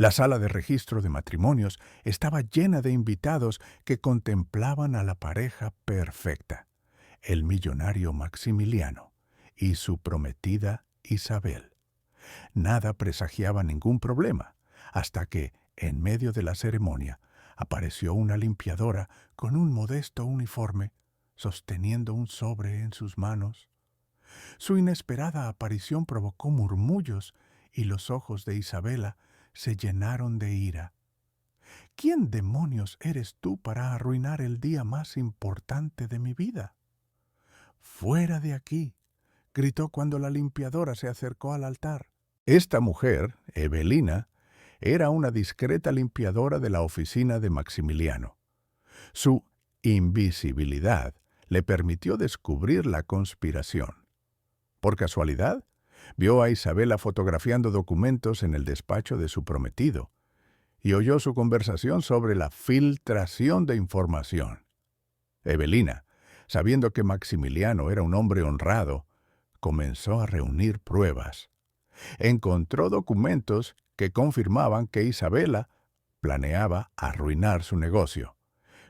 La sala de registro de matrimonios estaba llena de invitados que contemplaban a la pareja perfecta, el millonario Maximiliano y su prometida Isabel. Nada presagiaba ningún problema, hasta que, en medio de la ceremonia, apareció una limpiadora con un modesto uniforme, sosteniendo un sobre en sus manos. Su inesperada aparición provocó murmullos y los ojos de Isabela se llenaron de ira. ¿Quién demonios eres tú para arruinar el día más importante de mi vida? ¡Fuera de aquí!, gritó cuando la limpiadora se acercó al altar. Esta mujer, Evelina, era una discreta limpiadora de la oficina de Maximiliano. Su invisibilidad le permitió descubrir la conspiración. Por casualidad, vio a Isabela fotografiando documentos en el despacho de su prometido y oyó su conversación sobre la filtración de información. Evelina, sabiendo que Maximiliano era un hombre honrado, comenzó a reunir pruebas. Encontró documentos que confirmaban que Isabela planeaba arruinar su negocio.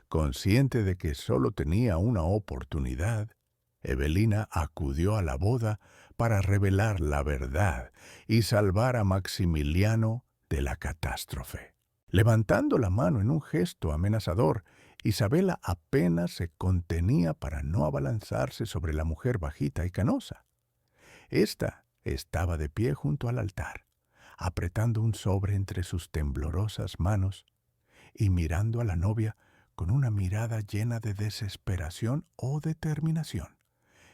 Consciente de que solo tenía una oportunidad, Evelina acudió a la boda para revelar la verdad y salvar a Maximiliano de la catástrofe. Levantando la mano en un gesto amenazador, Isabela apenas se contenía para no abalanzarse sobre la mujer bajita y canosa. Esta estaba de pie junto al altar, apretando un sobre entre sus temblorosas manos y mirando a la novia con una mirada llena de desesperación o determinación.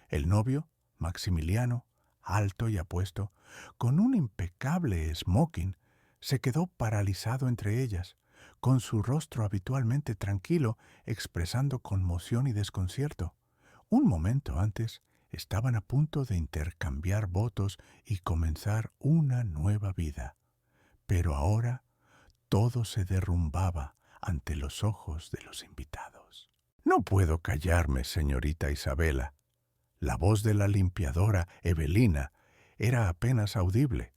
El novio, Maximiliano, alto y apuesto, con un impecable smoking, se quedó paralizado entre ellas, con su rostro habitualmente tranquilo expresando conmoción y desconcierto. Un momento antes, estaban a punto de intercambiar votos y comenzar una nueva vida. Pero ahora todo se derrumbaba ante los ojos de los invitados. «No puedo callarme, señorita Isabela». La voz de la limpiadora, Evelina, era apenas audible,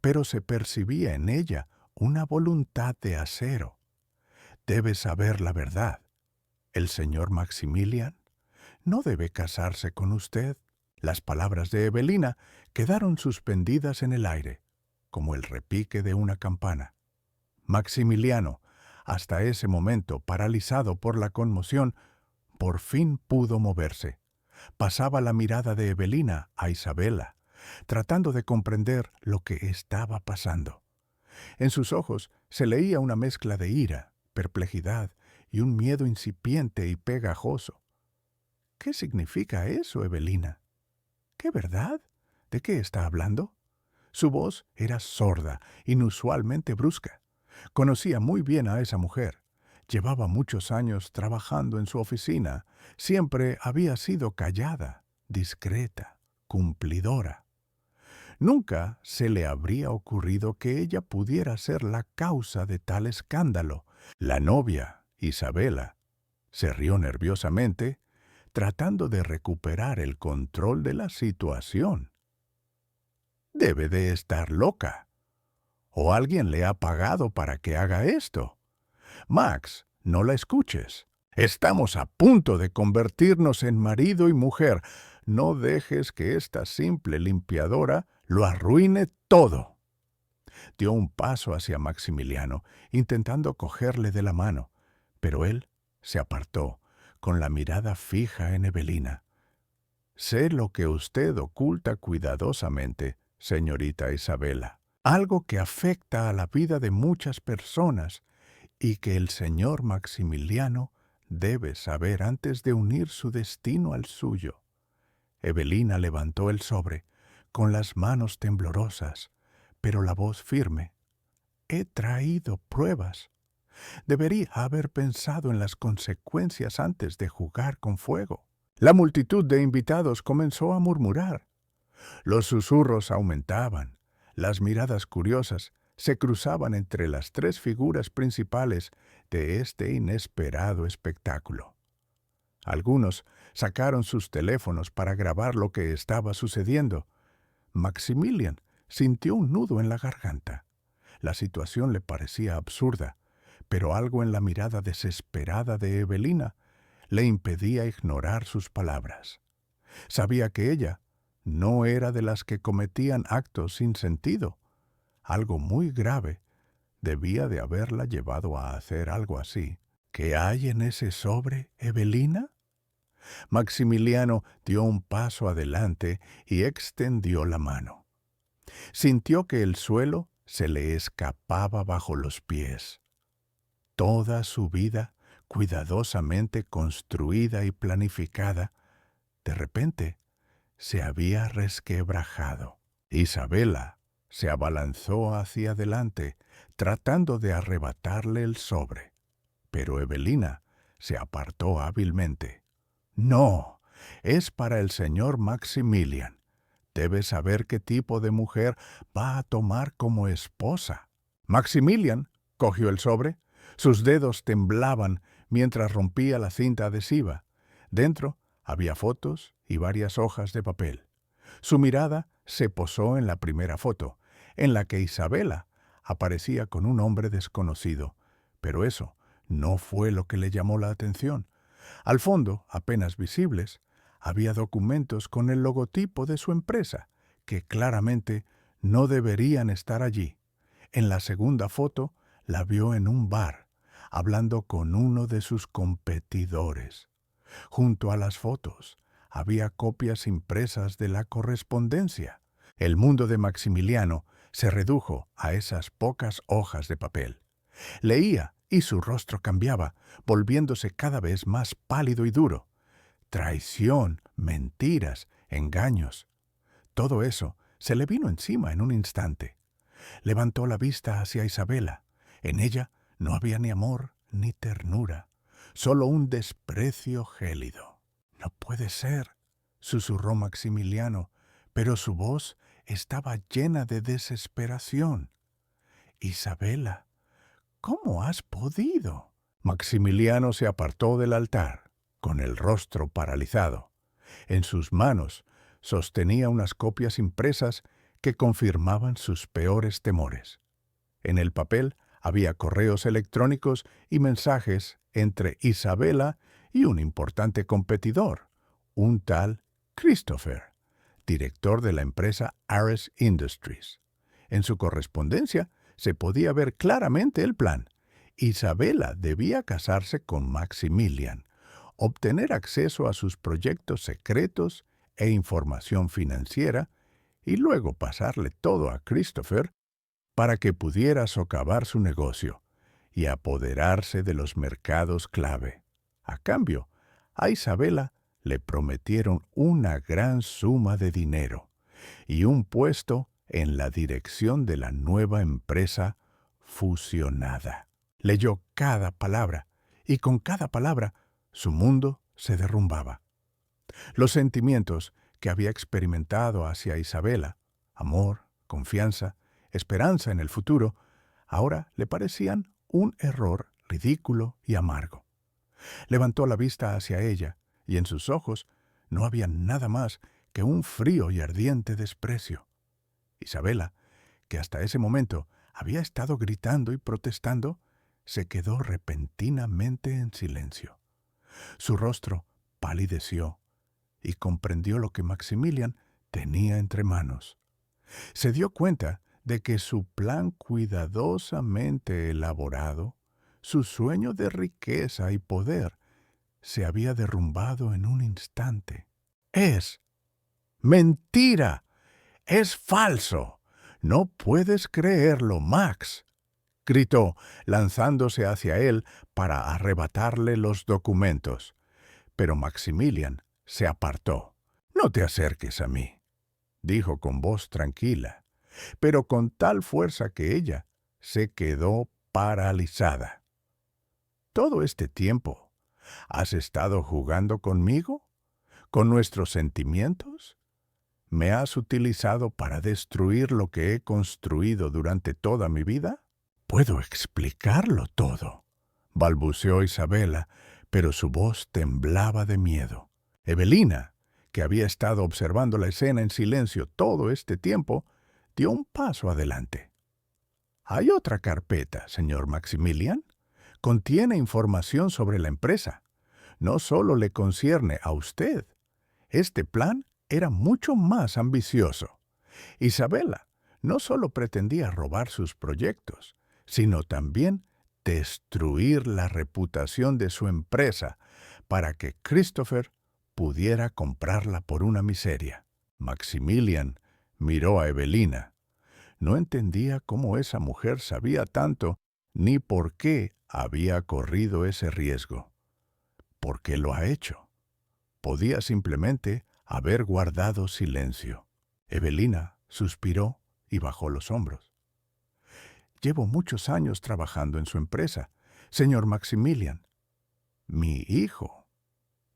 pero se percibía en ella una voluntad de acero. «Debe saber la verdad. El señor Maximilian no debe casarse con usted». Las palabras de Evelina quedaron suspendidas en el aire, como el repique de una campana. Maximiliano, hasta ese momento paralizado por la conmoción, por fin pudo moverse. Pasaba la mirada de Evelina a Isabela, tratando de comprender lo que estaba pasando. En sus ojos se leía una mezcla de ira, perplejidad y un miedo incipiente y pegajoso. «¿Qué significa eso, Evelina? ¿Qué verdad? ¿De qué está hablando?» Su voz era sorda, inusualmente brusca. Conocía muy bien a esa mujer. Llevaba muchos años trabajando en su oficina. Siempre había sido callada, discreta, cumplidora. Nunca se le habría ocurrido que ella pudiera ser la causa de tal escándalo. La novia, Isabela, se rió nerviosamente, tratando de recuperar el control de la situación. «Debe de estar loca. O alguien le ha pagado para que haga esto. Max, no la escuches. Estamos a punto de convertirnos en marido y mujer. No dejes que esta simple limpiadora lo arruine todo». Dio un paso hacia Maximiliano, intentando cogerle de la mano, pero él se apartó, con la mirada fija en Evelina. «Sé lo que usted oculta cuidadosamente, señorita Isabela. Algo que afecta a la vida de muchas personas y que el señor Maximiliano debe saber antes de unir su destino al suyo». Evelina levantó el sobre, con las manos temblorosas, pero la voz firme. «He traído pruebas. Debería haber pensado en las consecuencias antes de jugar con fuego». La multitud de invitados comenzó a murmurar. Los susurros aumentaban. Las miradas curiosas se cruzaban entre las tres figuras principales de este inesperado espectáculo. Algunos sacaron sus teléfonos para grabar lo que estaba sucediendo. Maximilian sintió un nudo en la garganta. La situación le parecía absurda, pero algo en la mirada desesperada de Evelina le impedía ignorar sus palabras. Sabía que ella no era de las que cometían actos sin sentido. Algo muy grave debía de haberla llevado a hacer algo así. ¿Qué hay en ese sobre, Evelina? Maximiliano dio un paso adelante y extendió la mano. Sintió que el suelo se le escapaba bajo los pies. Toda su vida, cuidadosamente construida y planificada, de repente se había resquebrajado. Isabela se abalanzó hacia adelante, tratando de arrebatarle el sobre, pero Evelina se apartó hábilmente. «No, es para el señor Maximilian. Debe saber qué tipo de mujer va a tomar como esposa». Maximilian cogió el sobre. Sus dedos temblaban mientras rompía la cinta adhesiva. Dentro había fotos y varias hojas de papel. Su mirada se posó en la primera foto, en la que Isabela aparecía con un hombre desconocido, pero eso no fue lo que le llamó la atención. Al fondo, apenas visibles, había documentos con el logotipo de su empresa, que claramente no deberían estar allí. En la segunda foto la vio en un bar, hablando con uno de sus competidores. Junto a las fotos había copias impresas de la correspondencia. El mundo de Maximiliano se redujo a esas pocas hojas de papel. Leía y su rostro cambiaba, volviéndose cada vez más pálido y duro. Traición, mentiras, engaños. Todo eso se le vino encima en un instante. Levantó la vista hacia Isabela. En ella no había ni amor ni ternura, solo un desprecio gélido. «No puede ser», susurró Maximiliano, pero su voz estaba llena de desesperación. «Isabela, ¿cómo has podido?» Maximiliano se apartó del altar, con el rostro paralizado. En sus manos sostenía unas copias impresas que confirmaban sus peores temores. En el papel había correos electrónicos y mensajes entre Isabela y un importante competidor, un tal Christopher, director de la empresa Ares Industries. En su correspondencia se podía ver claramente el plan. Isabela debía casarse con Maximilian, obtener acceso a sus proyectos secretos e información financiera, y luego pasarle todo a Christopher para que pudiera socavar su negocio y apoderarse de los mercados clave. A cambio, a Isabela le prometieron una gran suma de dinero y un puesto en la dirección de la nueva empresa fusionada. Leyó cada palabra, y con cada palabra su mundo se derrumbaba. Los sentimientos que había experimentado hacia Isabela, amor, confianza, esperanza en el futuro, ahora le parecían un error ridículo y amargo. Levantó la vista hacia ella, y en sus ojos no había nada más que un frío y ardiente desprecio. Isabela, que hasta ese momento había estado gritando y protestando, se quedó repentinamente en silencio. Su rostro palideció y comprendió lo que Maximilian tenía entre manos. Se dio cuenta de que su plan cuidadosamente elaborado, su sueño de riqueza y poder, se había derrumbado en un instante. «Es mentira, es falso. No puedes creerlo, Max», gritó, lanzándose hacia él para arrebatarle los documentos. Pero Maximilian se apartó. «No te acerques a mí», dijo con voz tranquila, pero con tal fuerza que ella se quedó paralizada. «¿Todo este tiempo has estado jugando conmigo? ¿Con nuestros sentimientos? ¿Me has utilizado para destruir lo que he construido durante toda mi vida?» «Puedo explicarlo todo», balbuceó Isabela, pero su voz temblaba de miedo. Evelina, que había estado observando la escena en silencio todo este tiempo, dio un paso adelante. Hay otra carpeta, señor Maximilian. Contiene información sobre la empresa. No solo le concierne a usted. Este plan era mucho más ambicioso. Isabela no solo pretendía robar sus proyectos, sino también destruir la reputación de su empresa para que Christopher pudiera comprarla por una miseria. Maximilian miró a Evelina. No entendía cómo esa mujer sabía tanto ni por qué había corrido ese riesgo. ¿Por qué lo ha hecho? Podía simplemente haber guardado silencio. Evelina suspiró y bajó los hombros. Llevo muchos años trabajando en su empresa, señor Maximilian. Mi hijo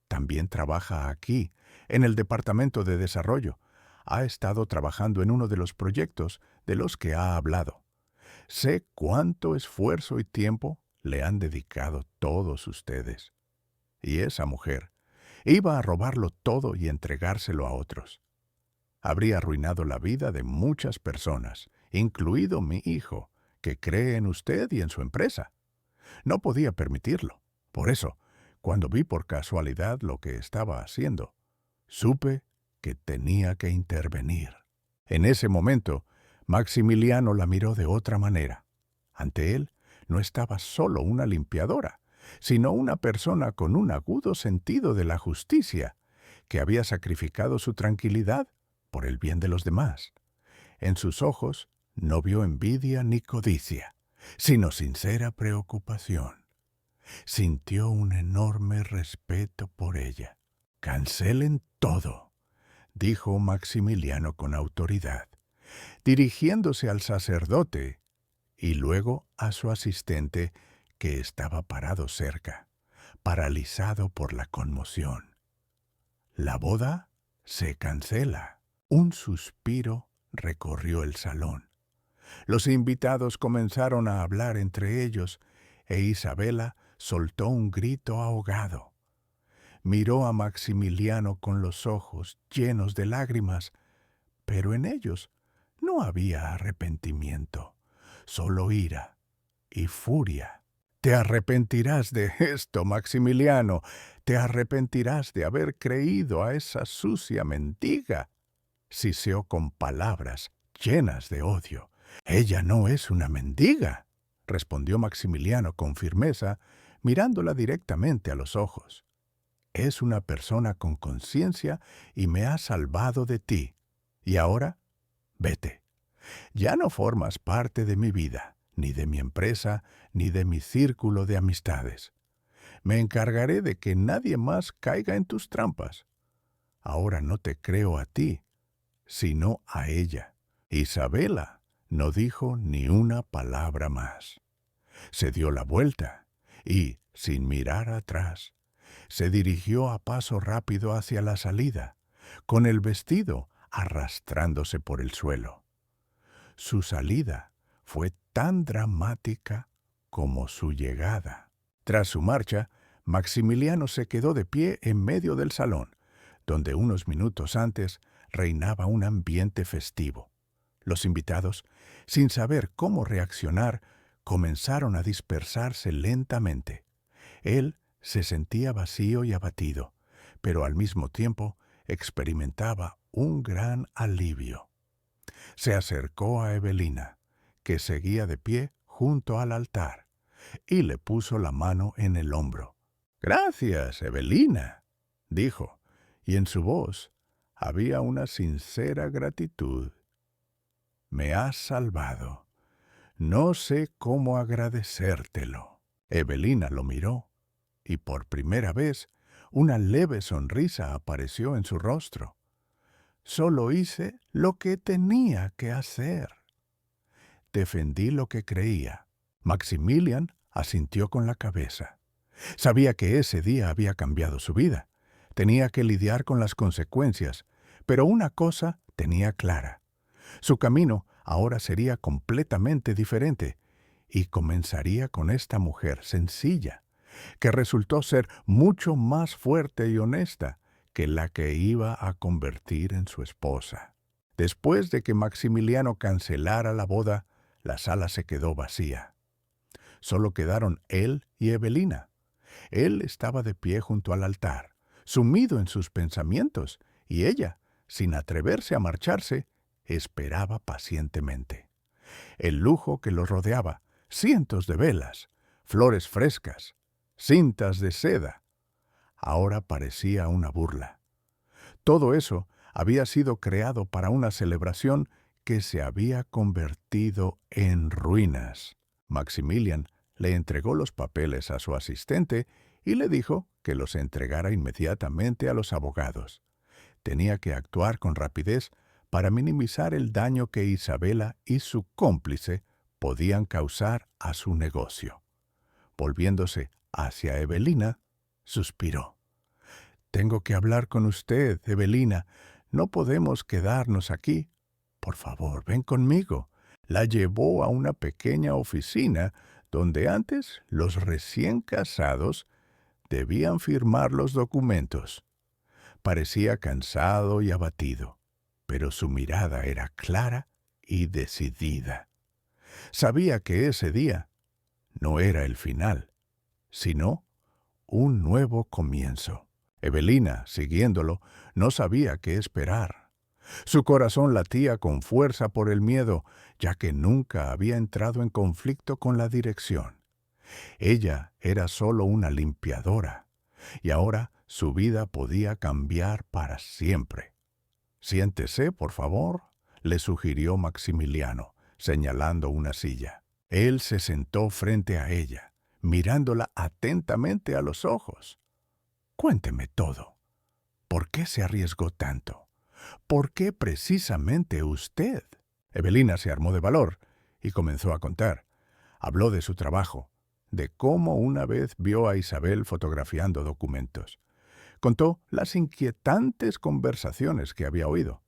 también trabaja aquí, en el Departamento de Desarrollo. Ha estado trabajando en uno de los proyectos de los que ha hablado. Sé cuánto esfuerzo y tiempo le han dedicado todos ustedes. Y esa mujer iba a robarlo todo y entregárselo a otros. Habría arruinado la vida de muchas personas, incluido mi hijo, que cree en usted y en su empresa. No podía permitirlo. Por eso, cuando vi por casualidad lo que estaba haciendo, supe que tenía que intervenir. En ese momento, Maximiliano la miró de otra manera. Ante él no estaba solo una limpiadora, sino una persona con un agudo sentido de la justicia, que había sacrificado su tranquilidad por el bien de los demás. En sus ojos no vio envidia ni codicia, sino sincera preocupación. Sintió un enorme respeto por ella. «Cancelen todo», dijo Maximiliano con autoridad, dirigiéndose al sacerdote y luego a su asistente, que estaba parado cerca, paralizado por la conmoción. «La boda se cancela». Un suspiro recorrió el salón. Los invitados comenzaron a hablar entre ellos e Isabela soltó un grito ahogado. Miró a Maximiliano con los ojos llenos de lágrimas, pero en ellos no había arrepentimiento, solo ira y furia. «Te arrepentirás de esto, Maximiliano. Te arrepentirás de haber creído a esa sucia mendiga», siseó con palabras llenas de odio. «Ella no es una mendiga», respondió Maximiliano con firmeza, mirándola directamente a los ojos. «Es una persona con conciencia y me ha salvado de ti. Y ahora, vete. Ya no formas parte de mi vida, ni de mi empresa, ni de mi círculo de amistades. Me encargaré de que nadie más caiga en tus trampas. Ahora no te creo a ti, sino a ella». Isabela no dijo ni una palabra más. Se dio la vuelta y, sin mirar atrás, se dirigió a paso rápido hacia la salida, con el vestido arrastrándose por el suelo. Su salida fue tan dramática como su llegada. Tras su marcha, Maximiliano se quedó de pie en medio del salón, donde unos minutos antes reinaba un ambiente festivo. Los invitados, sin saber cómo reaccionar, comenzaron a dispersarse lentamente. Él se sentía vacío y abatido, pero al mismo tiempo experimentaba un gran alivio. Se acercó a Evelina, que seguía de pie junto al altar, y le puso la mano en el hombro. «Gracias, Evelina», dijo, y en su voz había una sincera gratitud. «Me has salvado. No sé cómo agradecértelo». Evelina lo miró, y por primera vez una leve sonrisa apareció en su rostro. «Solo hice lo que tenía que hacer. Defendí lo que creía». Maximilian asintió con la cabeza. Sabía que ese día había cambiado su vida. Tenía que lidiar con las consecuencias, pero una cosa tenía clara. Su camino ahora sería completamente diferente y comenzaría con esta mujer sencilla, que resultó ser mucho más fuerte y honesta que la que iba a convertir en su esposa. Después de que Maximiliano cancelara la boda, la sala se quedó vacía. Solo quedaron él y Evelina. Él estaba de pie junto al altar, sumido en sus pensamientos, y ella, sin atreverse a marcharse, esperaba pacientemente. El lujo que los rodeaba, cientos de velas, flores frescas, cintas de seda, ahora parecía una burla. Todo eso había sido creado para una celebración que se había convertido en ruinas. Maximilian le entregó los papeles a su asistente y le dijo que los entregara inmediatamente a los abogados. Tenía que actuar con rapidez para minimizar el daño que Isabela y su cómplice podían causar a su negocio. Volviéndose hacia Evelina, suspiró. «Tengo que hablar con usted, Evelina. No podemos quedarnos aquí. Por favor, ven conmigo». La llevó a una pequeña oficina donde antes los recién casados debían firmar los documentos. Parecía cansado y abatido, pero su mirada era clara y decidida. Sabía que ese día no era el final, sino un nuevo comienzo. Evelina, siguiéndolo, no sabía qué esperar. Su corazón latía con fuerza por el miedo, ya que nunca había entrado en conflicto con la dirección. Ella era solo una limpiadora, y ahora su vida podía cambiar para siempre. «Siéntese, por favor», le sugirió Maximiliano, señalando una silla. Él se sentó frente a ella, mirándola atentamente a los ojos. «Cuénteme todo. ¿Por qué se arriesgó tanto? ¿Por qué precisamente usted?» Evelina se armó de valor y comenzó a contar. Habló de su trabajo, de cómo una vez vio a Isabel fotografiando documentos. Contó las inquietantes conversaciones que había oído.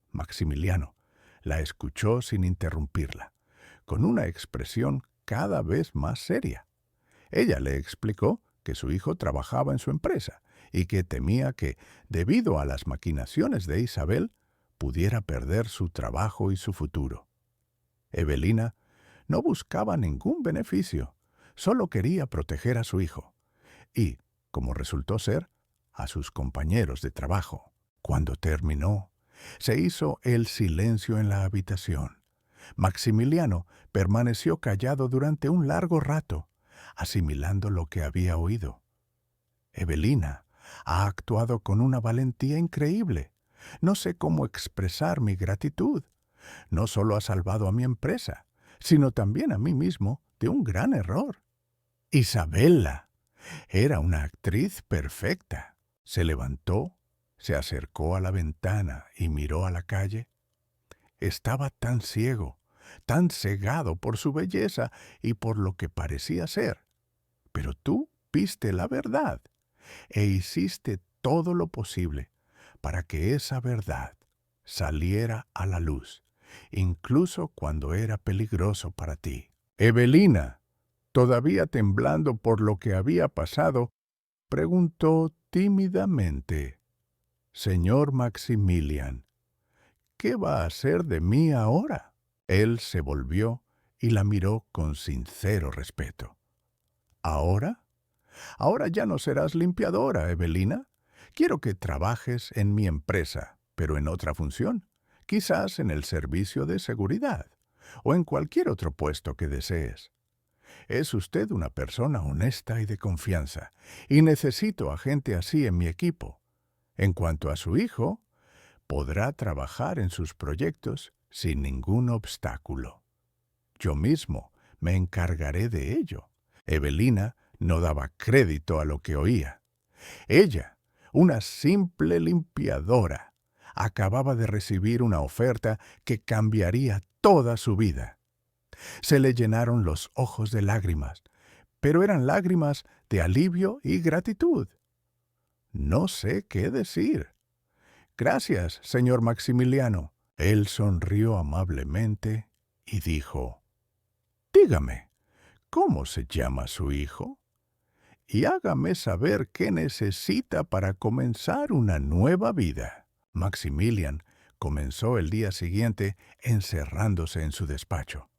Maximiliano la escuchó sin interrumpirla, con una expresión cada vez más seria. Ella le explicó que su hijo trabajaba en su empresa y que temía que, debido a las maquinaciones de Isabel, pudiera perder su trabajo y su futuro. Evelina no buscaba ningún beneficio, solo quería proteger a su hijo y, como resultó ser, a sus compañeros de trabajo. Cuando terminó, se hizo el silencio en la habitación. Maximiliano permaneció callado durante un largo rato, asimilando lo que había oído. «Evelina ha actuado con una valentía increíble. No sé cómo expresar mi gratitud. No solo ha salvado a mi empresa, sino también a mí mismo de un gran error. Isabela era una actriz perfecta». Se levantó, se acercó a la ventana y miró a la calle. Estaba tan ciego, tan cegado por su belleza y por lo que parecía ser. Pero tú viste la verdad e hiciste todo lo posible para que esa verdad saliera a la luz, incluso cuando era peligroso para ti. Evelina, todavía temblando por lo que había pasado, preguntó tímidamente: «Señor Maximilian, ¿qué va a hacer de mí ahora?» Él se volvió y la miró con sincero respeto. «¿Ahora? Ahora ya no serás limpiadora, Evelina. Quiero que trabajes en mi empresa, pero en otra función, quizás en el servicio de seguridad, o en cualquier otro puesto que desees. Es usted una persona honesta y de confianza, y necesito a gente así en mi equipo. En cuanto a su hijo, podrá trabajar en sus proyectos sin ningún obstáculo. Yo mismo me encargaré de ello». Evelina no daba crédito a lo que oía. Ella, una simple limpiadora, acababa de recibir una oferta que cambiaría toda su vida. Se le llenaron los ojos de lágrimas, pero eran lágrimas de alivio y gratitud. «No sé qué decir». «Gracias, señor Maximiliano». Él sonrió amablemente y dijo: «Dígame, ¿cómo se llama su hijo? Y hágame saber qué necesita para comenzar una nueva vida». Maximilian comenzó el día siguiente encerrándose en su despacho.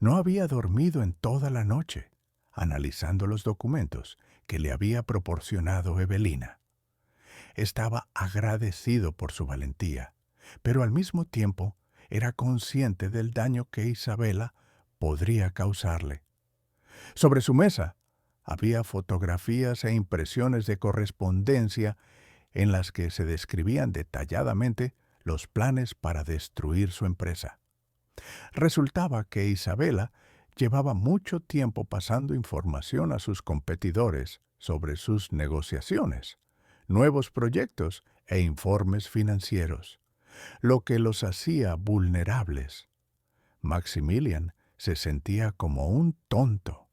No había dormido en toda la noche, analizando los documentos que le había proporcionado Evelina. Estaba agradecido por su valentía, pero al mismo tiempo era consciente del daño que Isabela podría causarle. Sobre su mesa había fotografías e impresiones de correspondencia en las que se describían detalladamente los planes para destruir su empresa. Resultaba que Isabela llevaba mucho tiempo pasando información a sus competidores sobre sus negociaciones, nuevos proyectos e informes financieros, lo que los hacía vulnerables. Maximilian se sentía como un tonto.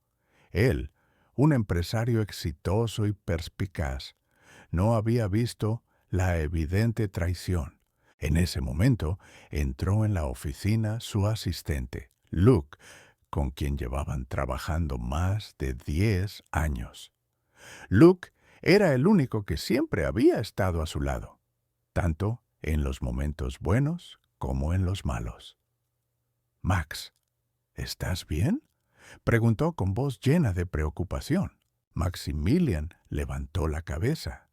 Él, un empresario exitoso y perspicaz, no había visto la evidente traición. En ese momento entró en la oficina su asistente, Luke, con quien llevaban trabajando más de 10 años. Luke era el único que siempre había estado a su lado, tanto en los momentos buenos como en los malos. «Max, ¿estás bien?», preguntó con voz llena de preocupación. Maximilian levantó la cabeza.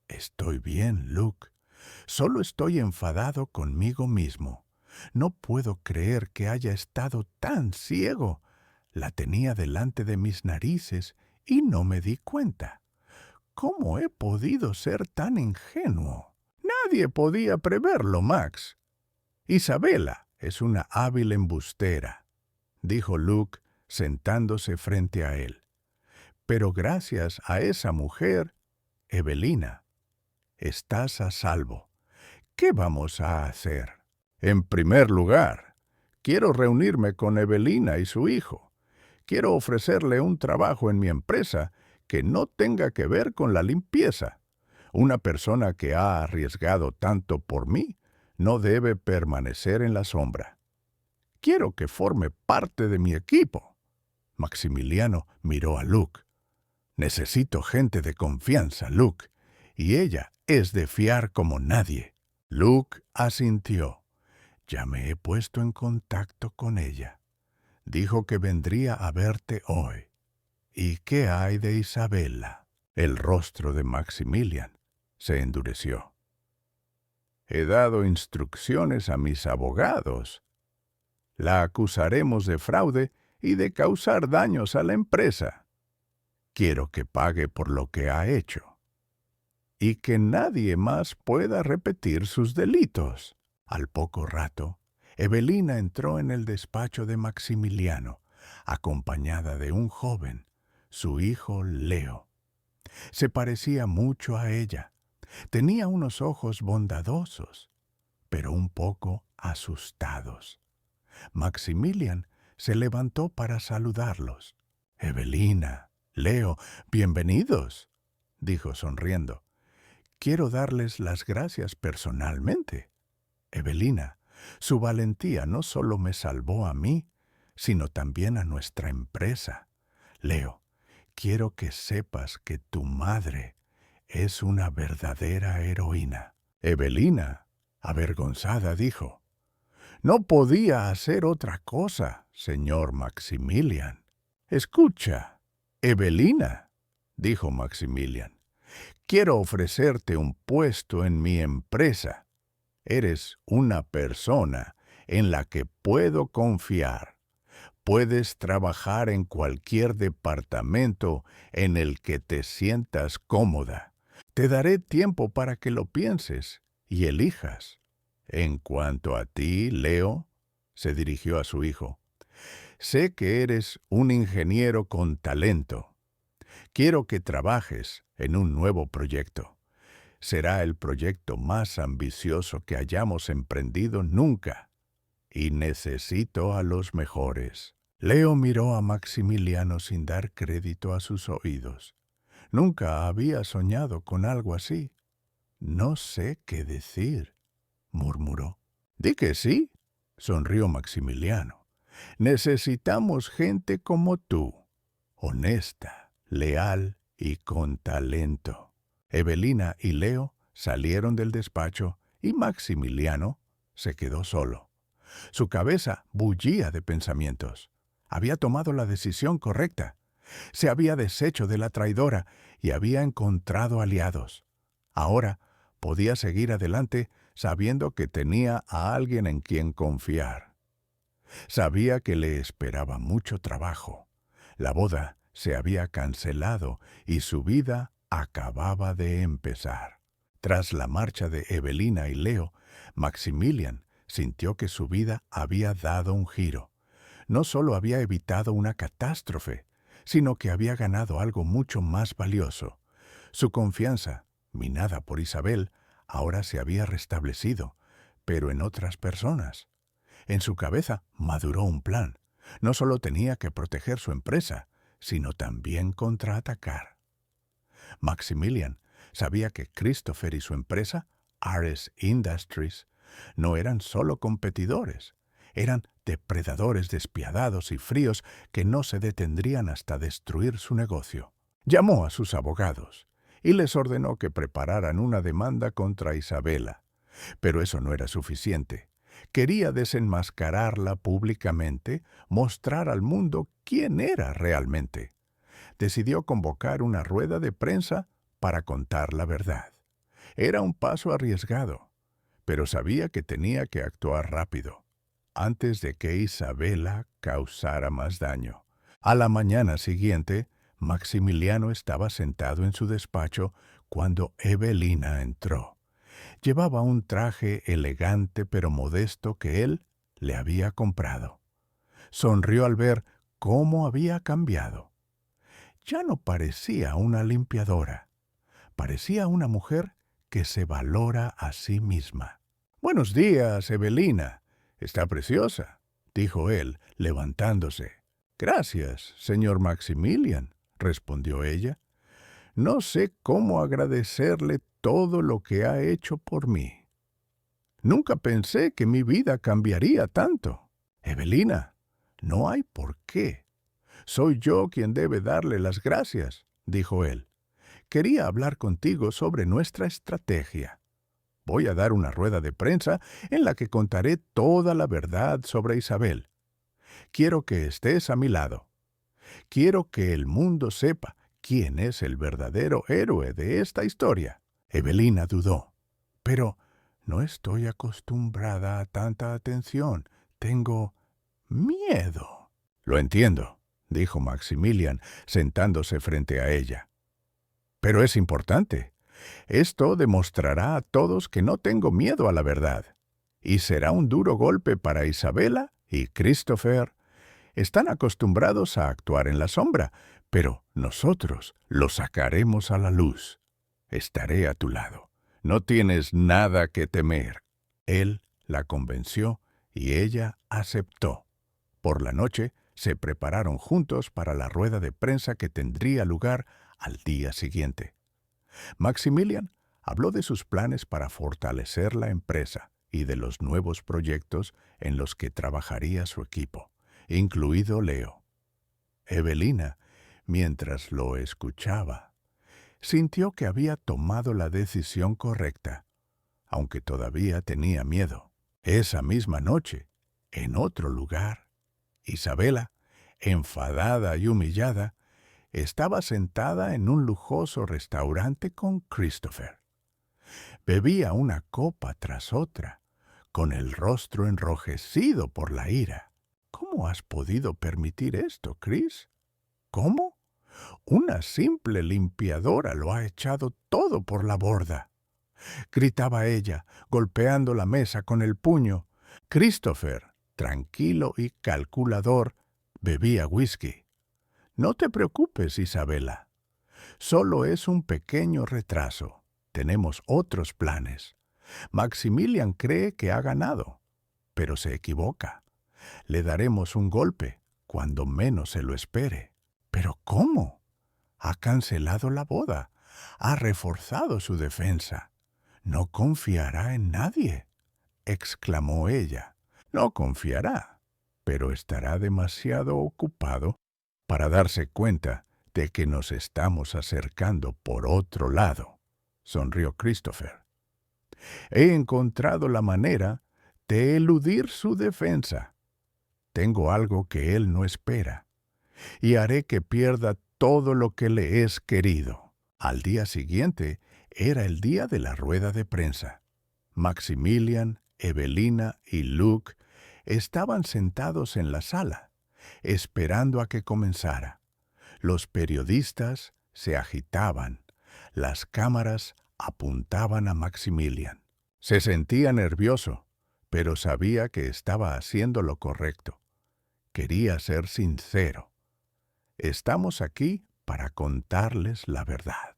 «Estoy bien, Luke. Solo estoy enfadado conmigo mismo. No puedo creer que haya estado tan ciego. La tenía delante de mis narices y no me di cuenta. ¿Cómo he podido ser tan ingenuo? Nadie podía preverlo, Max. Isabela es una hábil embustera», dijo Luke sentándose frente a él. «Pero gracias a esa mujer, Evelina, estás a salvo. ¿Qué vamos a hacer?» «En primer lugar, quiero reunirme con Evelina y su hijo. Quiero ofrecerle un trabajo en mi empresa que no tenga que ver con la limpieza. Una persona que ha arriesgado tanto por mí no debe permanecer en la sombra. Quiero que forme parte de mi equipo». Maximiliano miró a Luke. «Necesito gente de confianza, Luke, y ella es de fiar como nadie». Luke asintió. «Ya me he puesto en contacto con ella. Dijo que vendría a verte hoy». «¿Y qué hay de Isabela?». El rostro de Maximilian se endureció. «He dado instrucciones a mis abogados. La acusaremos de fraude y de causar daños a la empresa. Quiero que pague por lo que ha hecho. Y que nadie más pueda repetir sus delitos». Al poco rato, Evelina entró en el despacho de Maximiliano, acompañada de un joven, su hijo Leo. Se parecía mucho a ella. Tenía unos ojos bondadosos, pero un poco asustados. Maximilian se levantó para saludarlos. «Evelina, Leo, bienvenidos», dijo sonriendo. «Quiero darles las gracias personalmente. Evelina, su valentía no solo me salvó a mí, sino también a nuestra empresa. Leo, quiero que sepas que tu madre es una verdadera heroína». Evelina, avergonzada, dijo: «No podía hacer otra cosa, señor Maximilian». «Escucha, Evelina», dijo Maximilian, «quiero ofrecerte un puesto en mi empresa. Eres una persona en la que puedo confiar. Puedes trabajar en cualquier departamento en el que te sientas cómoda. Te daré tiempo para que lo pienses y elijas. En cuanto a ti, Leo», se dirigió a su hijo, «sé que eres un ingeniero con talento. Quiero que trabajes en un nuevo proyecto. Será el proyecto más ambicioso que hayamos emprendido nunca, y necesito a los mejores». Leo miró a Maximiliano sin dar crédito a sus oídos. Nunca había soñado con algo así. «No sé qué decir», murmuró. «Di que sí», sonrió Maximiliano. «Necesitamos gente como tú, honesta, leal y con talento». Evelina y Leo salieron del despacho y Maximiliano se quedó solo. Su cabeza bullía de pensamientos. Había tomado la decisión correcta. Se había deshecho de la traidora y había encontrado aliados. Ahora podía seguir adelante sabiendo que tenía a alguien en quien confiar. Sabía que le esperaba mucho trabajo. La boda se había cancelado y su vida acababa de empezar. Tras la marcha de Evelina y Leo, Maximilian sintió que su vida había dado un giro. No solo había evitado una catástrofe, sino que había ganado algo mucho más valioso. Su confianza, minada por Isabel, ahora se había restablecido, pero en otras personas. En su cabeza maduró un plan. No solo tenía que proteger su empresa, sino también contraatacar. Maximilian sabía que Christopher y su empresa, Ares Industries, no eran solo competidores, eran depredadores despiadados y fríos que no se detendrían hasta destruir su negocio. Llamó a sus abogados y les ordenó que prepararan una demanda contra Isabela. Pero eso no era suficiente. Quería desenmascararla públicamente, mostrar al mundo quién era realmente. Decidió convocar una rueda de prensa para contar la verdad. Era un paso arriesgado, pero sabía que tenía que actuar rápido, antes de que Isabela causara más daño. A la mañana siguiente, Maximiliano estaba sentado en su despacho cuando Evelina entró. Llevaba un traje elegante pero modesto que él le había comprado. Sonrió al ver cómo había cambiado. Ya no parecía una limpiadora. Parecía una mujer que se valora a sí misma. «Buenos días, Evelina. Está preciosa», dijo él, levantándose. «Gracias, señor Maximilian», respondió ella. «No sé cómo agradecerle todo lo que ha hecho por mí. Nunca pensé que mi vida cambiaría tanto. Evelina, no hay por qué. Soy yo quien debe darle las gracias», dijo él. «Quería hablar contigo sobre nuestra estrategia. Voy a dar una rueda de prensa en la que contaré toda la verdad sobre Isabel. Quiero que estés a mi lado. Quiero que el mundo sepa quién es el verdadero héroe de esta historia». Evelina dudó. «Pero no estoy acostumbrada a tanta atención. Tengo miedo». «Lo entiendo», dijo Maximilian, sentándose frente a ella. «Pero es importante. Esto demostrará a todos que no tengo miedo a la verdad. Y será un duro golpe para Isabela y Christopher. Están acostumbrados a actuar en la sombra, pero nosotros lo sacaremos a la luz. Estaré a tu lado. No tienes nada que temer». Él la convenció y ella aceptó. Por la noche se prepararon juntos para la rueda de prensa que tendría lugar al día siguiente. Maximilian habló de sus planes para fortalecer la empresa y de los nuevos proyectos en los que trabajaría su equipo, incluido Leo. Evelina, mientras lo escuchaba, sintió que había tomado la decisión correcta, aunque todavía tenía miedo. Esa misma noche, en otro lugar, Isabela, enfadada y humillada, estaba sentada en un lujoso restaurante con Christopher. Bebía una copa tras otra, con el rostro enrojecido por la ira. «¿Cómo has podido permitir esto, Chris? ¿Cómo? Una simple limpiadora lo ha echado todo por la borda», gritaba ella, golpeando la mesa con el puño. Christopher, tranquilo y calculador, bebía whisky. «No te preocupes, Isabela. Solo es un pequeño retraso. Tenemos otros planes. Maximilian cree que ha ganado, pero se equivoca. Le daremos un golpe cuando menos se lo espere». «¿Pero cómo? Ha cancelado la boda. Ha reforzado su defensa. No confiará en nadie», exclamó ella. «No confiará, pero estará demasiado ocupado para darse cuenta de que nos estamos acercando por otro lado», sonrió Christopher. «He encontrado la manera de eludir su defensa. Tengo algo que él no espera, y haré que pierda todo lo que le es querido. Al día siguiente era el día de la rueda de prensa. Maximilian, Evelina y Luke estaban sentados en la sala, esperando a que comenzara. Los periodistas se agitaban. Las cámaras apuntaban a Maximilian. Se sentía nervioso, pero sabía que estaba haciendo lo correcto. Quería ser sincero. Estamos aquí para contarles la verdad.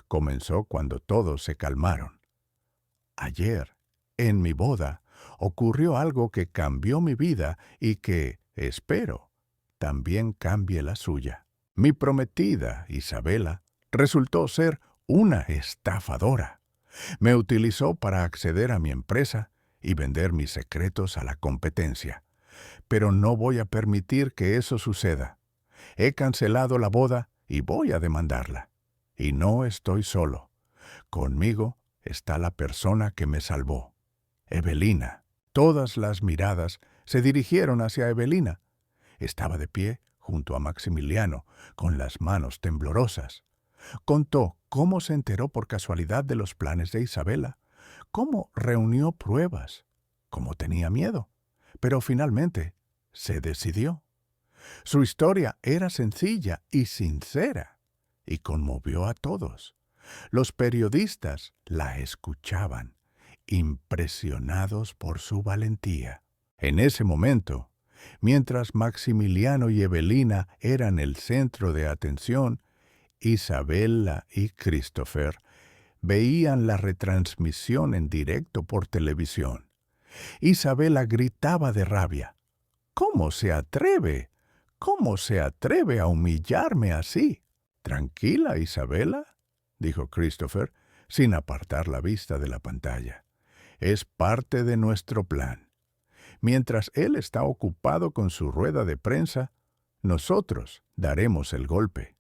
Comenzó cuando todos se calmaron. Ayer, en mi boda, ocurrió algo que cambió mi vida y que, espero, también cambie la suya. Mi prometida, Isabela, resultó ser una estafadora. Me utilizó para acceder a mi empresa y vender mis secretos a la competencia. Pero no voy a permitir que eso suceda. He cancelado la boda y voy a demandarla. Y no estoy solo. Conmigo está la persona que me salvó, Evelina. Todas las miradas se dirigieron hacia Evelina. Estaba de pie junto a Maximiliano, con las manos temblorosas. Contó cómo se enteró por casualidad de los planes de Isabela, cómo reunió pruebas, cómo tenía miedo, pero finalmente se decidió. Su historia era sencilla y sincera, y conmovió a todos. Los periodistas la escuchaban, impresionados por su valentía. En ese momento, mientras Maximiliano y Evelina eran el centro de atención, Isabela y Christopher veían la retransmisión en directo por televisión. Isabela gritaba de rabia. «¿Cómo se atreve? ¿Cómo se atreve a humillarme así?» «Tranquila, Isabela», dijo Christopher, sin apartar la vista de la pantalla. «Es parte de nuestro plan. Mientras él está ocupado con su rueda de prensa, nosotros daremos el golpe.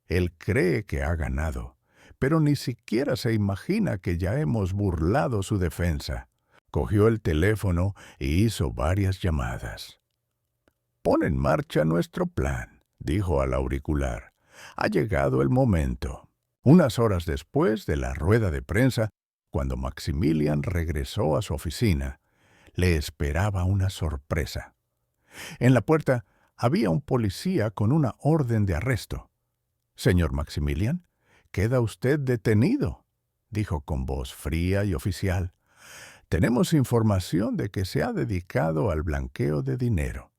Él cree que ha ganado, pero ni siquiera se imagina que ya hemos burlado su defensa». Cogió el teléfono y hizo varias llamadas. «Pon en marcha nuestro plan», dijo al auricular. «Ha llegado el momento». Unas horas después de la rueda de prensa, cuando Maximilian regresó a su oficina, le esperaba una sorpresa. En la puerta había un policía con una orden de arresto. «Señor Maximilian, queda usted detenido», dijo con voz fría y oficial. «Tenemos información de que se ha dedicado al blanqueo de dinero.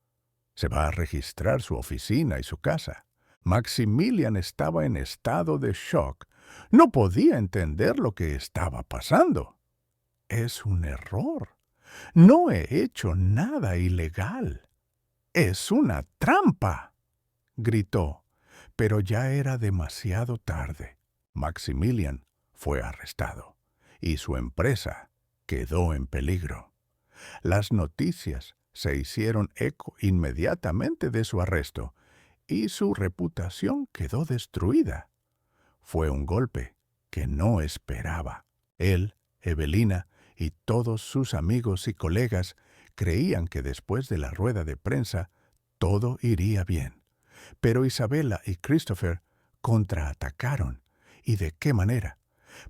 Se va a registrar su oficina y su casa». Maximilian estaba en estado de shock. No podía entender lo que estaba pasando. «Es un error. No he hecho nada ilegal. Es una trampa», gritó, pero ya era demasiado tarde. Maximilian fue arrestado y su empresa quedó en peligro. Las noticias se hicieron eco inmediatamente de su arresto y su reputación quedó destruida. Fue un golpe que no esperaba. Él, Evelina y todos sus amigos y colegas creían que después de la rueda de prensa todo iría bien. Pero Isabela y Christopher contraatacaron. ¿Y de qué manera?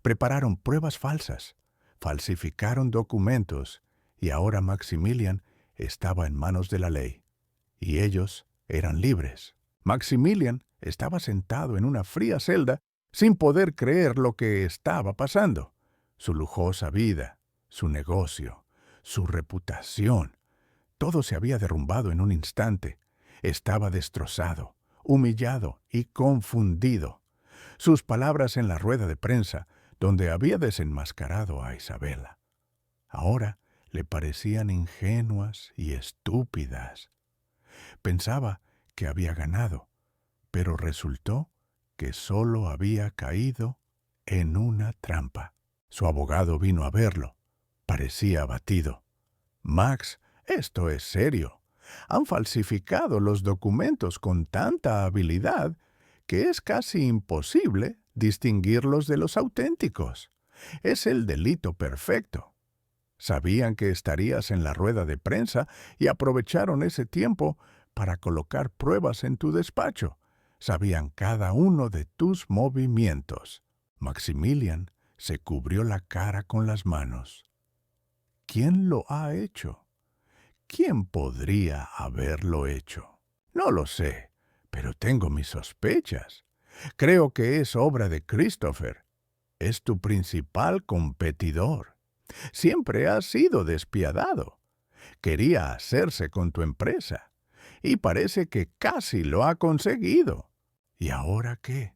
Prepararon pruebas falsas, falsificaron documentos, y ahora Maximilian estaba en manos de la ley. Y ellos eran libres. Maximilian estaba sentado en una fría celda sin poder creer lo que estaba pasando. Su lujosa vida, su negocio, su reputación, todo se había derrumbado en un instante. Estaba destrozado, humillado y confundido. Sus palabras en la rueda de prensa, donde había desenmascarado a Isabela, ahora le parecían ingenuas y estúpidas. Pensaba que había ganado, pero resultó que solo había caído en una trampa. Su abogado vino a verlo. Parecía abatido. «Max, esto es serio. Han falsificado los documentos con tanta habilidad que es casi imposible distinguirlos de los auténticos. Es el delito perfecto». Sabían que estarías en la rueda de prensa y aprovecharon ese tiempo para colocar pruebas en tu despacho. Sabían cada uno de tus movimientos. Maximilian se cubrió la cara con las manos. ¿Quién lo ha hecho? ¿Quién podría haberlo hecho? No lo sé, pero tengo mis sospechas. Creo que es obra de Christopher. Es tu principal competidor. Siempre ha sido despiadado. Quería hacerse con tu empresa. Y parece que casi lo ha conseguido. ¿Y ahora qué?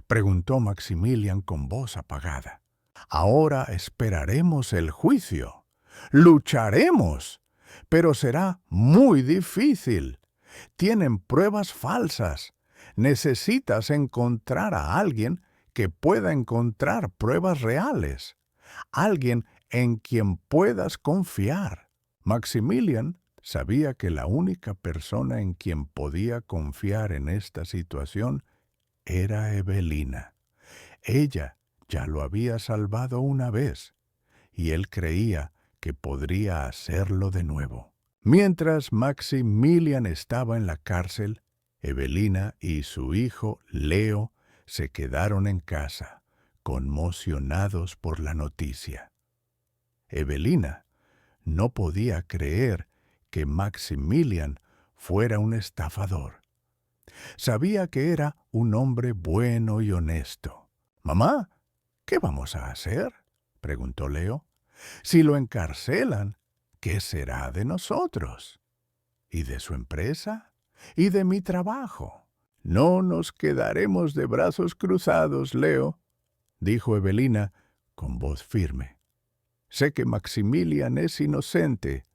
Preguntó Maximilian con voz apagada. Ahora esperaremos el juicio. Lucharemos. Pero será muy difícil. Tienen pruebas falsas. Necesitas encontrar a alguien que pueda encontrar pruebas reales. Alguien en quien puedas confiar. Maximilian sabía que la única persona en quien podía confiar en esta situación era Evelina. Ella ya lo había salvado una vez, y él creía que podría hacerlo de nuevo. Mientras Maximilian estaba en la cárcel, Evelina y su hijo Leo se quedaron en casa, conmocionados por la noticia. Evelina no podía creer que Maximilian fuera un estafador. Sabía que era un hombre bueno y honesto. «Mamá, ¿qué vamos a hacer?», preguntó Leo. «Si lo encarcelan, ¿qué será de nosotros? ¿Y de su empresa? ¿Y de mi trabajo?» «No nos quedaremos de brazos cruzados, Leo», dijo Evelina con voz firme. «Sé que Maximilian es inocente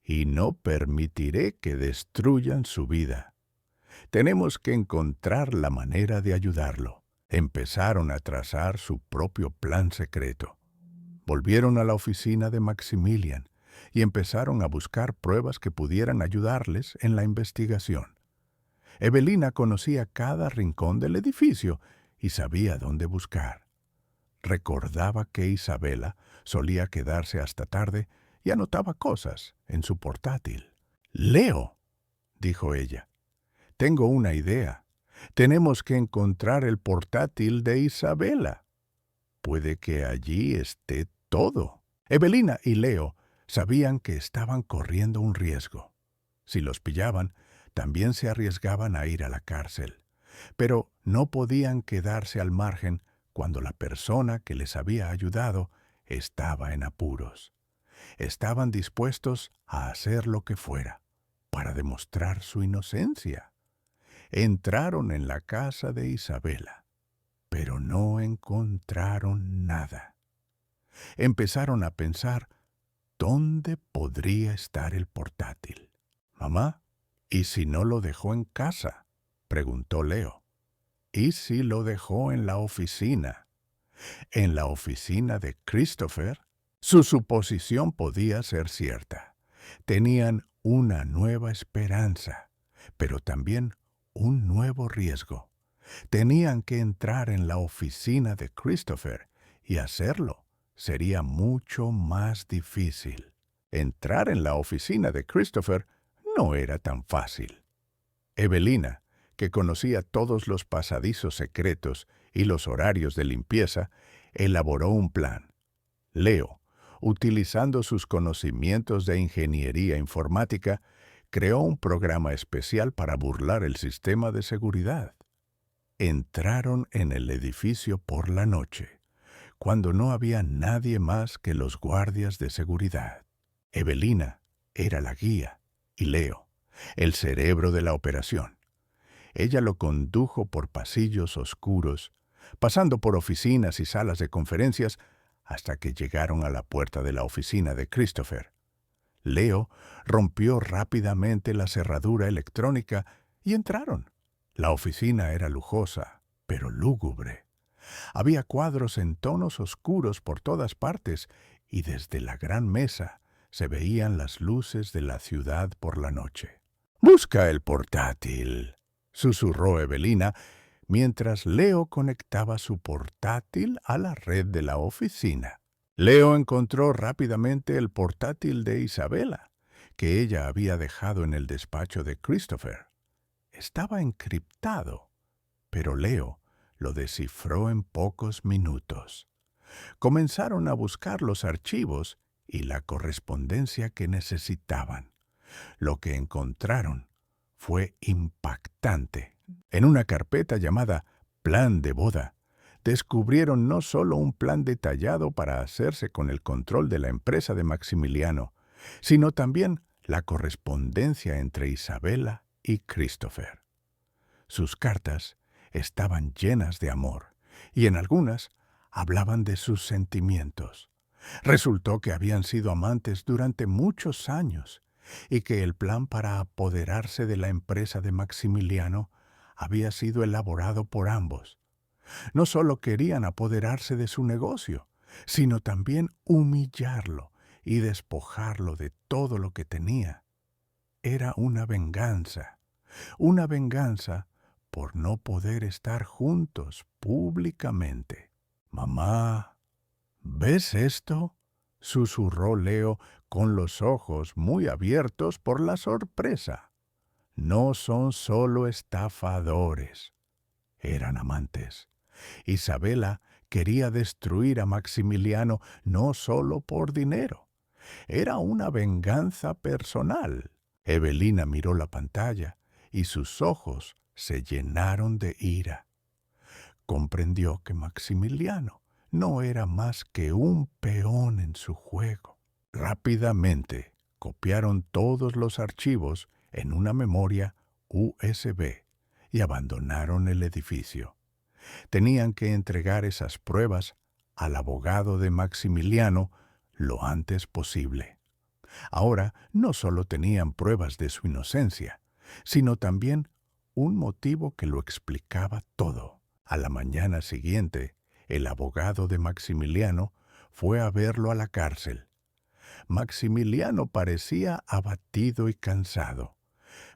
y no permitiré que destruyan su vida. Tenemos que encontrar la manera de ayudarlo». Empezaron a trazar su propio plan secreto. Volvieron a la oficina de Maximilian y empezaron a buscar pruebas que pudieran ayudarles en la investigación. Evelina conocía cada rincón del edificio y sabía dónde buscar. Recordaba que Isabela solía quedarse hasta tarde y anotaba cosas en su portátil. «Leo», dijo ella, «tengo una idea. Tenemos que encontrar el portátil de Isabela. Puede que allí esté todo». Evelina y Leo sabían que estaban corriendo un riesgo. Si los pillaban, también se arriesgaban a ir a la cárcel. Pero no podían quedarse al margen cuando la persona que les había ayudado estaba en apuros. Estaban dispuestos a hacer lo que fuera para demostrar su inocencia. Entraron en la casa de Isabela, pero no encontraron nada. Empezaron a pensar dónde podría estar el portátil. «Mamá, ¿y si no lo dejó en casa?», preguntó Leo. «¿Y si lo dejó en la oficina? ¿En la oficina de Christopher?». Su suposición podía ser cierta. Tenían una nueva esperanza, pero también un nuevo riesgo. Tenían que entrar en la oficina de Christopher y hacerlo sería mucho más difícil. Entrar en la oficina de Christopher no era tan fácil. Evelina, que conocía todos los pasadizos secretos y los horarios de limpieza, elaboró un plan. Leo, utilizando sus conocimientos de ingeniería informática, creó un programa especial para burlar el sistema de seguridad. Entraron en el edificio por la noche, cuando no había nadie más que los guardias de seguridad. Evelina era la guía y Leo, el cerebro de la operación. Ella lo condujo por pasillos oscuros, pasando por oficinas y salas de conferencias, hasta que llegaron a la puerta de la oficina de Christopher. Leo rompió rápidamente la cerradura electrónica y entraron. La oficina era lujosa, pero lúgubre. Había cuadros en tonos oscuros por todas partes y desde la gran mesa se veían las luces de la ciudad por la noche. «Busca el portátil», susurró Evelina, mientras Leo conectaba su portátil a la red de la oficina. Leo encontró rápidamente el portátil de Isabela, que ella había dejado en el despacho de Christopher. Estaba encriptado, pero Leo lo descifró en pocos minutos. Comenzaron a buscar los archivos y la correspondencia que necesitaban. Lo que encontraron fue impactante. En una carpeta llamada Plan de Boda, descubrieron no solo un plan detallado para hacerse con el control de la empresa de Maximiliano, sino también la correspondencia entre Isabela y Christopher. Sus cartas estaban llenas de amor, y en algunas hablaban de sus sentimientos. Resultó que habían sido amantes durante muchos años y que el plan para apoderarse de la empresa de Maximiliano había sido elaborado por ambos. No solo querían apoderarse de su negocio, sino también humillarlo y despojarlo de todo lo que tenía. Era una venganza por no poder estar juntos públicamente. «Mamá, ¿ves esto?», susurró Leo con los ojos muy abiertos por la sorpresa. No son solo estafadores, eran amantes. Isabela quería destruir a Maximiliano no solo por dinero. Era una venganza personal. Evelina miró la pantalla y sus ojos se llenaron de ira. Comprendió que Maximiliano no era más que un peón en su juego. Rápidamente copiaron todos los archivos en una memoria USB y abandonaron el edificio. Tenían que entregar esas pruebas al abogado de Maximiliano lo antes posible. Ahora no solo tenían pruebas de su inocencia, sino también un motivo que lo explicaba todo. A la mañana siguiente, el abogado de Maximiliano fue a verlo a la cárcel. Maximiliano parecía abatido y cansado,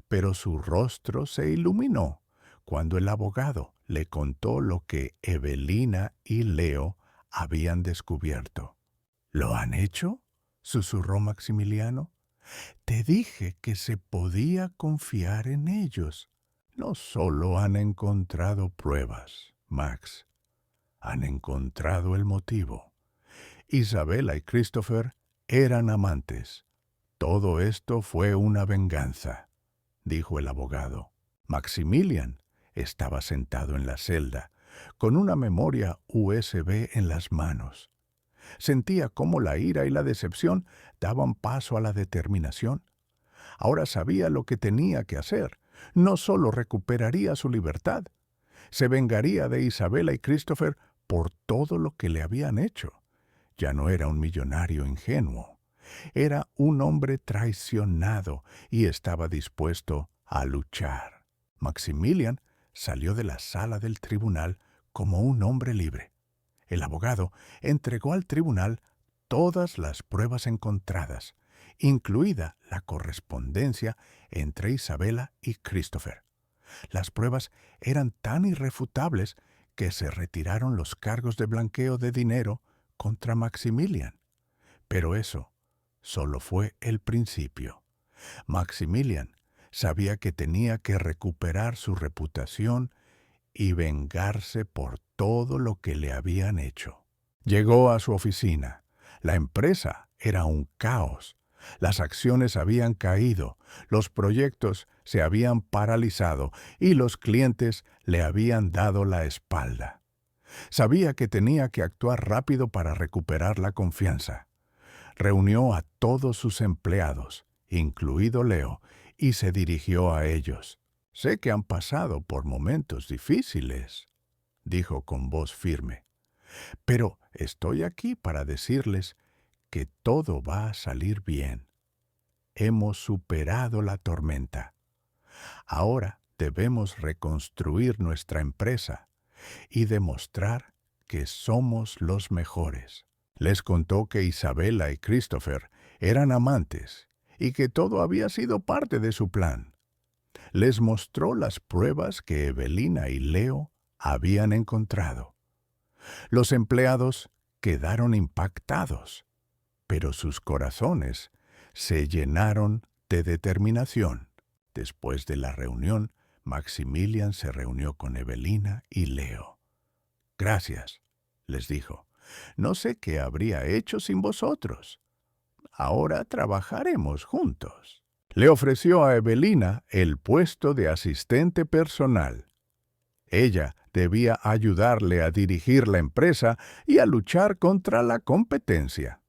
pero su rostro se iluminó cuando el abogado le contó lo que Evelina y Leo habían descubierto. «¿Lo han hecho?», susurró Maximiliano. «Te dije que se podía confiar en ellos. No solo han encontrado pruebas, Max, han encontrado el motivo. Isabela y Christopher eran amantes. Todo esto fue una venganza», dijo el abogado. Maximilian estaba sentado en la celda, con una memoria USB en las manos. Sentía cómo la ira y la decepción daban paso a la determinación. Ahora sabía lo que tenía que hacer. No solo recuperaría su libertad, se vengaría de Isabela y Christopher por todo lo que le habían hecho. Ya no era un millonario ingenuo. Era un hombre traicionado y estaba dispuesto a luchar. Maximilian salió de la sala del tribunal como un hombre libre. El abogado entregó al tribunal todas las pruebas encontradas, incluida la correspondencia entre Isabela y Christopher. Las pruebas eran tan irrefutables que se retiraron los cargos de blanqueo de dinero contra Maximilian. Pero eso solo fue el principio. Maximilian sabía que tenía que recuperar su reputación y vengarse por todo lo que le habían hecho. Llegó a su oficina. La empresa era un caos. Las acciones habían caído, los proyectos se habían paralizado y los clientes le habían dado la espalda. Sabía que tenía que actuar rápido para recuperar la confianza. Reunió a todos sus empleados, incluido Leo, y se dirigió a ellos. «Sé que han pasado por momentos difíciles», dijo con voz firme, «pero estoy aquí para decirles que todo va a salir bien. Hemos superado la tormenta. Ahora debemos reconstruir nuestra empresa y demostrar que somos los mejores». Les contó que Isabela y Christopher eran amantes y que todo había sido parte de su plan. Les mostró las pruebas que Evelina y Leo habían encontrado. Los empleados quedaron impactados, pero sus corazones se llenaron de determinación. Después de la reunión, Maximilian se reunió con Evelina y Leo. «Gracias», les dijo. «No sé qué habría hecho sin vosotros. Ahora trabajaremos juntos». Le ofreció a Evelina el puesto de asistente personal. Ella debía ayudarle a dirigir la empresa y a luchar contra la competencia.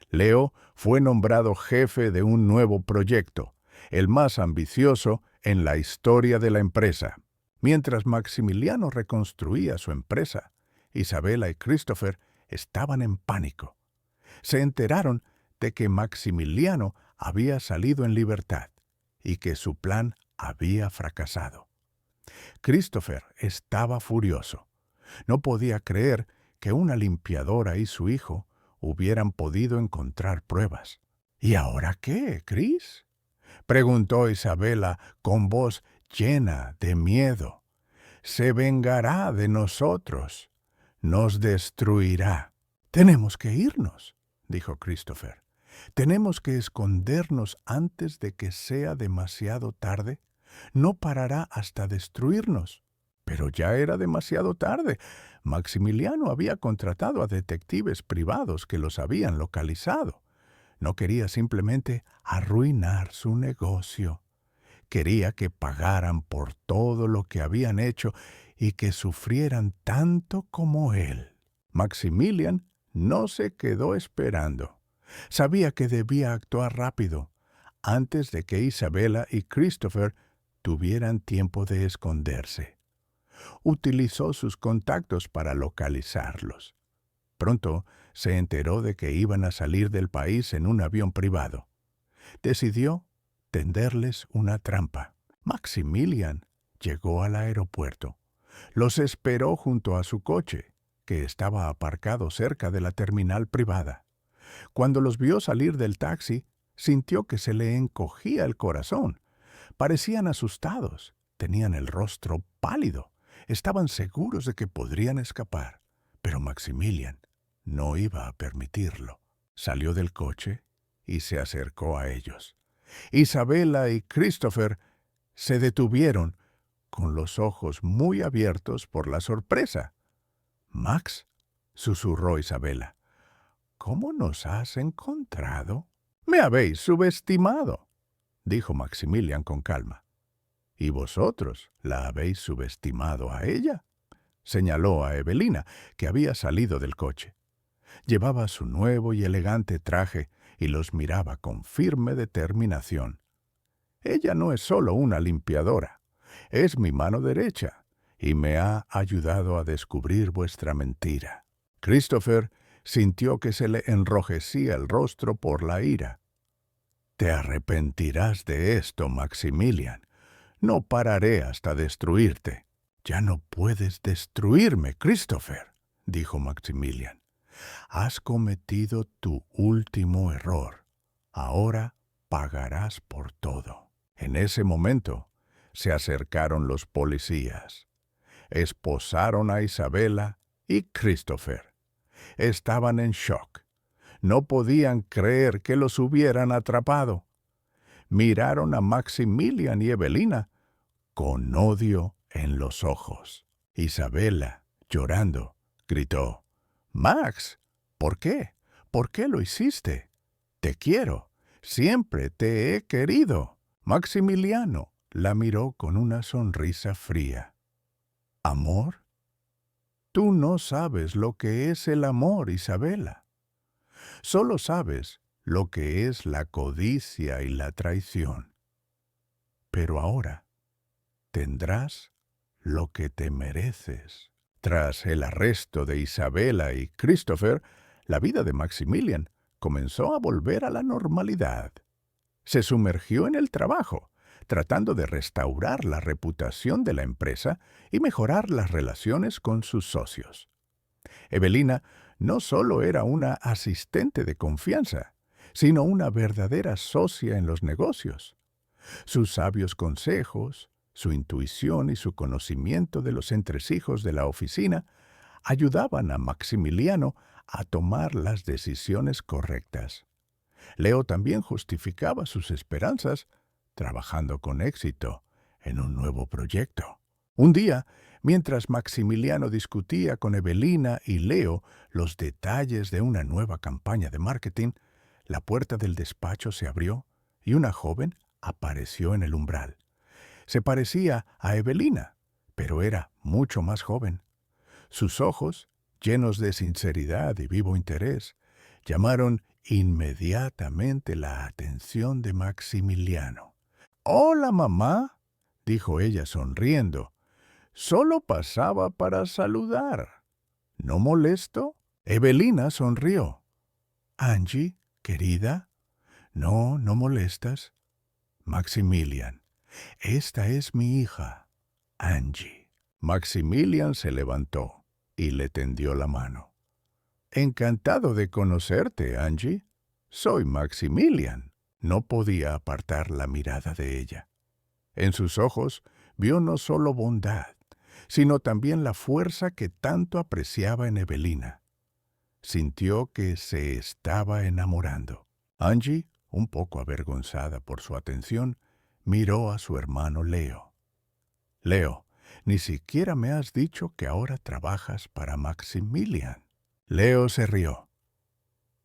Leo fue nombrado jefe de un nuevo proyecto, el más ambicioso en la historia de la empresa. Mientras Maximiliano reconstruía su empresa, Isabela y Christopher estaban en pánico. Se enteraron de que Maximiliano había salido en libertad y que su plan había fracasado. Christopher estaba furioso. No podía creer que una limpiadora y su hijo hubieran podido encontrar pruebas. «¿Y ahora qué, Chris?», preguntó Isabela con voz llena de miedo. «Se vengará de nosotros. Nos destruirá». «Tenemos que irnos», dijo Christopher. «Tenemos que escondernos antes de que sea demasiado tarde. No parará hasta destruirnos». Pero ya era demasiado tarde. Maximiliano había contratado a detectives privados que los habían localizado. No quería simplemente arruinar su negocio. Quería que pagaran por todo lo que habían hecho y que sufrieran tanto como él. Maximilian no se quedó esperando. Sabía que debía actuar rápido, antes de que Isabela y Christopher tuvieran tiempo de esconderse. Utilizó sus contactos para localizarlos. Pronto se enteró de que iban a salir del país en un avión privado. Decidió tenderles una trampa. Maximilian llegó al aeropuerto. Los esperó junto a su coche, que estaba aparcado cerca de la terminal privada. Cuando los vio salir del taxi, sintió que se le encogía el corazón. Parecían asustados, tenían el rostro pálido. Estaban seguros de que podrían escapar, pero Maximilian no iba a permitirlo. Salió del coche y se acercó a ellos. Isabela y Christopher se detuvieron con los ojos muy abiertos por la sorpresa. «Max», susurró Isabela, «¿cómo nos has encontrado?» «Me habéis subestimado», dijo Maximilian con calma. «¿Y vosotros la habéis subestimado a ella?», señaló a Evelina, que había salido del coche. Llevaba su nuevo y elegante traje y los miraba con firme determinación. «Ella no es solo una limpiadora, es mi mano derecha y me ha ayudado a descubrir vuestra mentira». Christopher sintió que se le enrojecía el rostro por la ira. «Te arrepentirás de esto, Maximilian. No pararé hasta destruirte». «Ya no puedes destruirme, Christopher», dijo Maximilian. «Has cometido tu último error. Ahora pagarás por todo». En ese momento se acercaron los policías. Esposaron a Isabela y Christopher. Estaban en shock. No podían creer que los hubieran atrapado. Miraron a Maximilian y Evelina con odio en los ojos. Isabela, llorando, gritó: «Max, ¿por qué? ¿Por qué lo hiciste? Te quiero. Siempre te he querido». Maximiliano la miró con una sonrisa fría. «¿Amor? Tú no sabes lo que es el amor, Isabela. Solo sabes lo que es la codicia y la traición. Pero ahora tendrás lo que te mereces». Tras el arresto de Isabela y Christopher, la vida de Maximilian comenzó a volver a la normalidad. Se sumergió en el trabajo, tratando de restaurar la reputación de la empresa y mejorar las relaciones con sus socios. Evelina no solo era una asistente de confianza, sino una verdadera socia en los negocios. Sus sabios consejos, su intuición y su conocimiento de los entresijos de la oficina ayudaban a Maximiliano a tomar las decisiones correctas. Leo también justificaba sus esperanzas trabajando con éxito en un nuevo proyecto. Un día, mientras Maximiliano discutía con Evelina y Leo los detalles de una nueva campaña de marketing, la puerta del despacho se abrió y una joven apareció en el umbral. Se parecía a Evelina, pero era mucho más joven. Sus ojos, llenos de sinceridad y vivo interés, llamaron inmediatamente la atención de Maximiliano. «Hola, mamá», dijo ella sonriendo. «Solo pasaba para saludar. ¿No molesto?» Evelina sonrió. «Angie, querida, no, no molestas. Maximilian, esta es mi hija, Angie». Maximilian se levantó y le tendió la mano. «Encantado de conocerte, Angie. Soy Maximilian». No podía apartar la mirada de ella. En sus ojos vio no solo bondad, sino también la fuerza que tanto apreciaba en Evelina. Sintió que se estaba enamorando. Angie, un poco avergonzada por su atención, miró a su hermano Leo. «Leo, ni siquiera me has dicho que ahora trabajas para Maximilian». Leo se rió.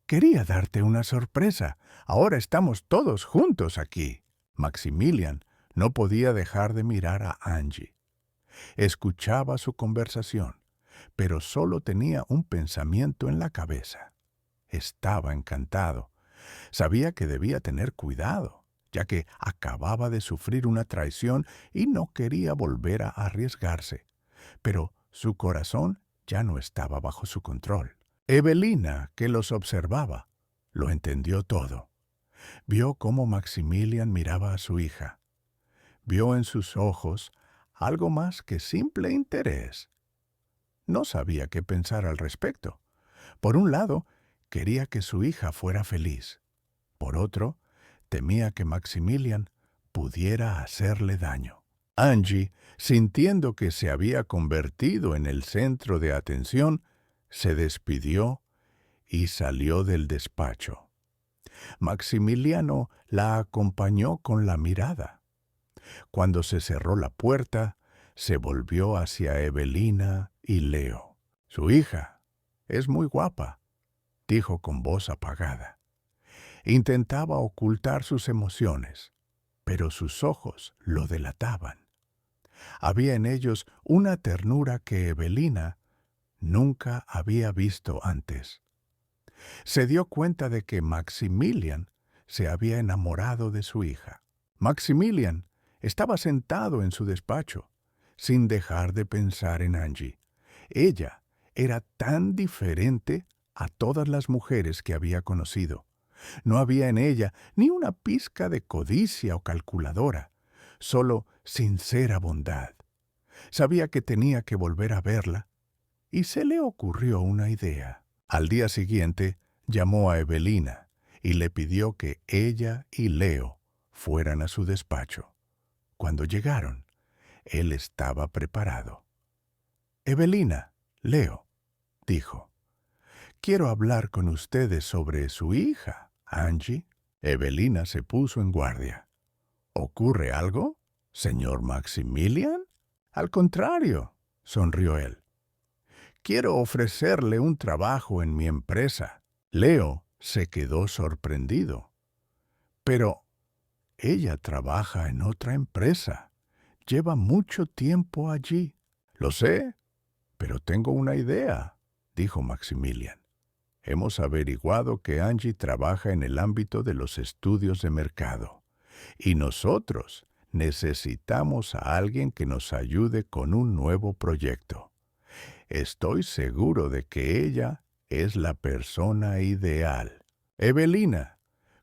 «Quería darte una sorpresa. Ahora estamos todos juntos aquí». Maximilian no podía dejar de mirar a Angie. Escuchaba su conversación, pero solo tenía un pensamiento en la cabeza. Estaba encantado. Sabía que debía tener cuidado, ya que acababa de sufrir una traición y no quería volver a arriesgarse. Pero su corazón ya no estaba bajo su control. Evelina, que los observaba, lo entendió todo. Vio cómo Maximilian miraba a su hija. Vio en sus ojos algo más que simple interés. No sabía qué pensar al respecto. Por un lado, quería que su hija fuera feliz. Por otro, temía que Maximilian pudiera hacerle daño. Angie, sintiendo que se había convertido en el centro de atención, se despidió y salió del despacho. Maximiliano la acompañó con la mirada. Cuando se cerró la puerta, se volvió hacia Evelina y Leo. «Su hija es muy guapa», dijo con voz apagada. Intentaba ocultar sus emociones, pero sus ojos lo delataban. Había en ellos una ternura que Evelina nunca había visto antes. Se dio cuenta de que Maximilian se había enamorado de su hija. Maximilian estaba sentado en su despacho, sin dejar de pensar en Angie. Ella era tan diferente a todas las mujeres que había conocido. No había en ella ni una pizca de codicia o calculadora, solo sincera bondad. Sabía que tenía que volver a verla, y se le ocurrió una idea. Al día siguiente, llamó a Evelina y le pidió que ella y Leo fueran a su despacho. Cuando llegaron, él estaba preparado. «Evelina, Leo», dijo, «quiero hablar con ustedes sobre su hija, Angie». Evelina se puso en guardia. «¿Ocurre algo, señor Maximilian?» «Al contrario», sonrió él. «Quiero ofrecerle un trabajo en mi empresa». Leo se quedó sorprendido. «Pero ella trabaja en otra empresa. Lleva mucho tiempo allí». «Lo sé, pero tengo una idea», dijo Maximilian. «Hemos averiguado que Angie trabaja en el ámbito de los estudios de mercado, y nosotros necesitamos a alguien que nos ayude con un nuevo proyecto. Estoy seguro de que ella es la persona ideal». Evelina,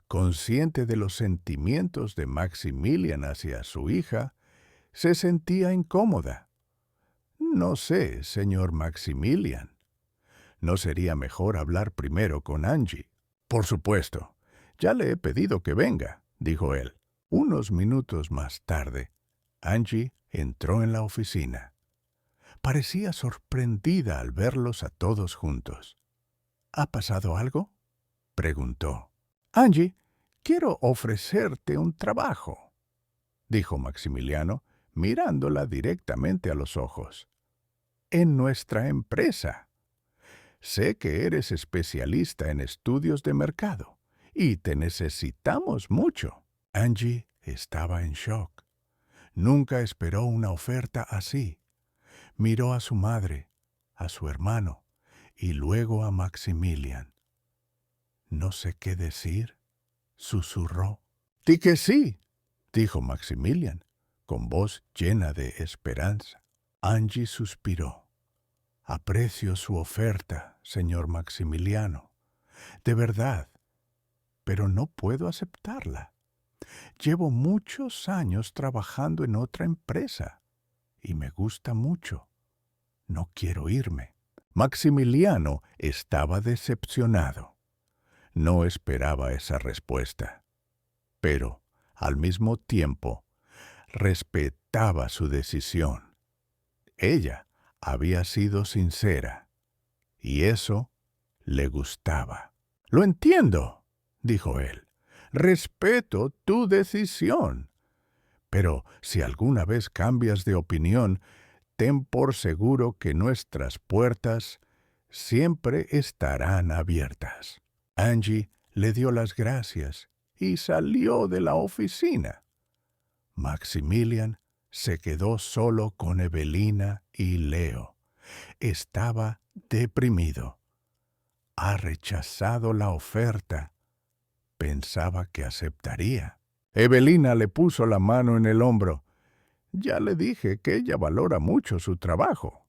consciente de los sentimientos de Maximilian hacia su hija, se sentía incómoda. «No sé, señor Maximilian. ¿No sería mejor hablar primero con Angie?» «Por supuesto. Ya le he pedido que venga», dijo él. Unos minutos más tarde, Angie entró en la oficina. Parecía sorprendida al verlos a todos juntos. ¿Ha pasado algo?, preguntó. Angie, quiero ofrecerte un trabajo, dijo Maximiliano, mirándola directamente a los ojos. En nuestra empresa. Sé que eres especialista en estudios de mercado y te necesitamos mucho. Angie estaba en shock. Nunca esperó una oferta así. Miró a su madre, a su hermano y luego a Maximilian. No sé qué decir, susurró. «Di que sí», dijo Maximilian, con voz llena de esperanza. Angie suspiró. «Aprecio su oferta, señor Maximiliano, de verdad, pero no puedo aceptarla. Llevo muchos años trabajando en otra empresa y me gusta mucho. No quiero irme». Maximiliano estaba decepcionado. No esperaba esa respuesta, pero, al mismo tiempo, respetaba su decisión. Ella había sido sincera, y eso le gustaba. «Lo entiendo», dijo él. «Respeto tu decisión. Pero si alguna vez cambias de opinión, ten por seguro que nuestras puertas siempre estarán abiertas». Angie le dio las gracias y salió de la oficina. Maximilian se quedó solo con Evelina y Leo. Estaba deprimido. Ha rechazado la oferta. Pensaba que aceptaría. Evelina le puso la mano en el hombro. «Ya le dije que ella valora mucho su trabajo».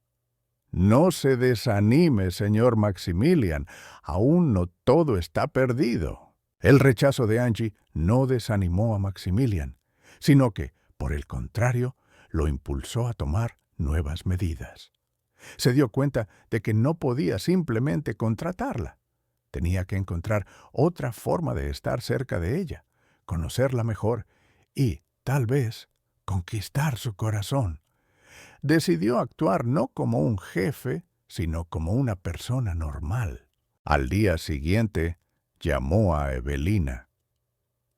«No se desanime, señor Maximilian. Aún no todo está perdido». El rechazo de Angie no desanimó a Maximilian, sino que, por el contrario, lo impulsó a tomar nuevas medidas. Se dio cuenta de que no podía simplemente contratarla. Tenía que encontrar otra forma de estar cerca de ella, conocerla mejor y, tal vez, conquistar su corazón. Decidió actuar no como un jefe, sino como una persona normal. Al día siguiente, llamó a Evelina.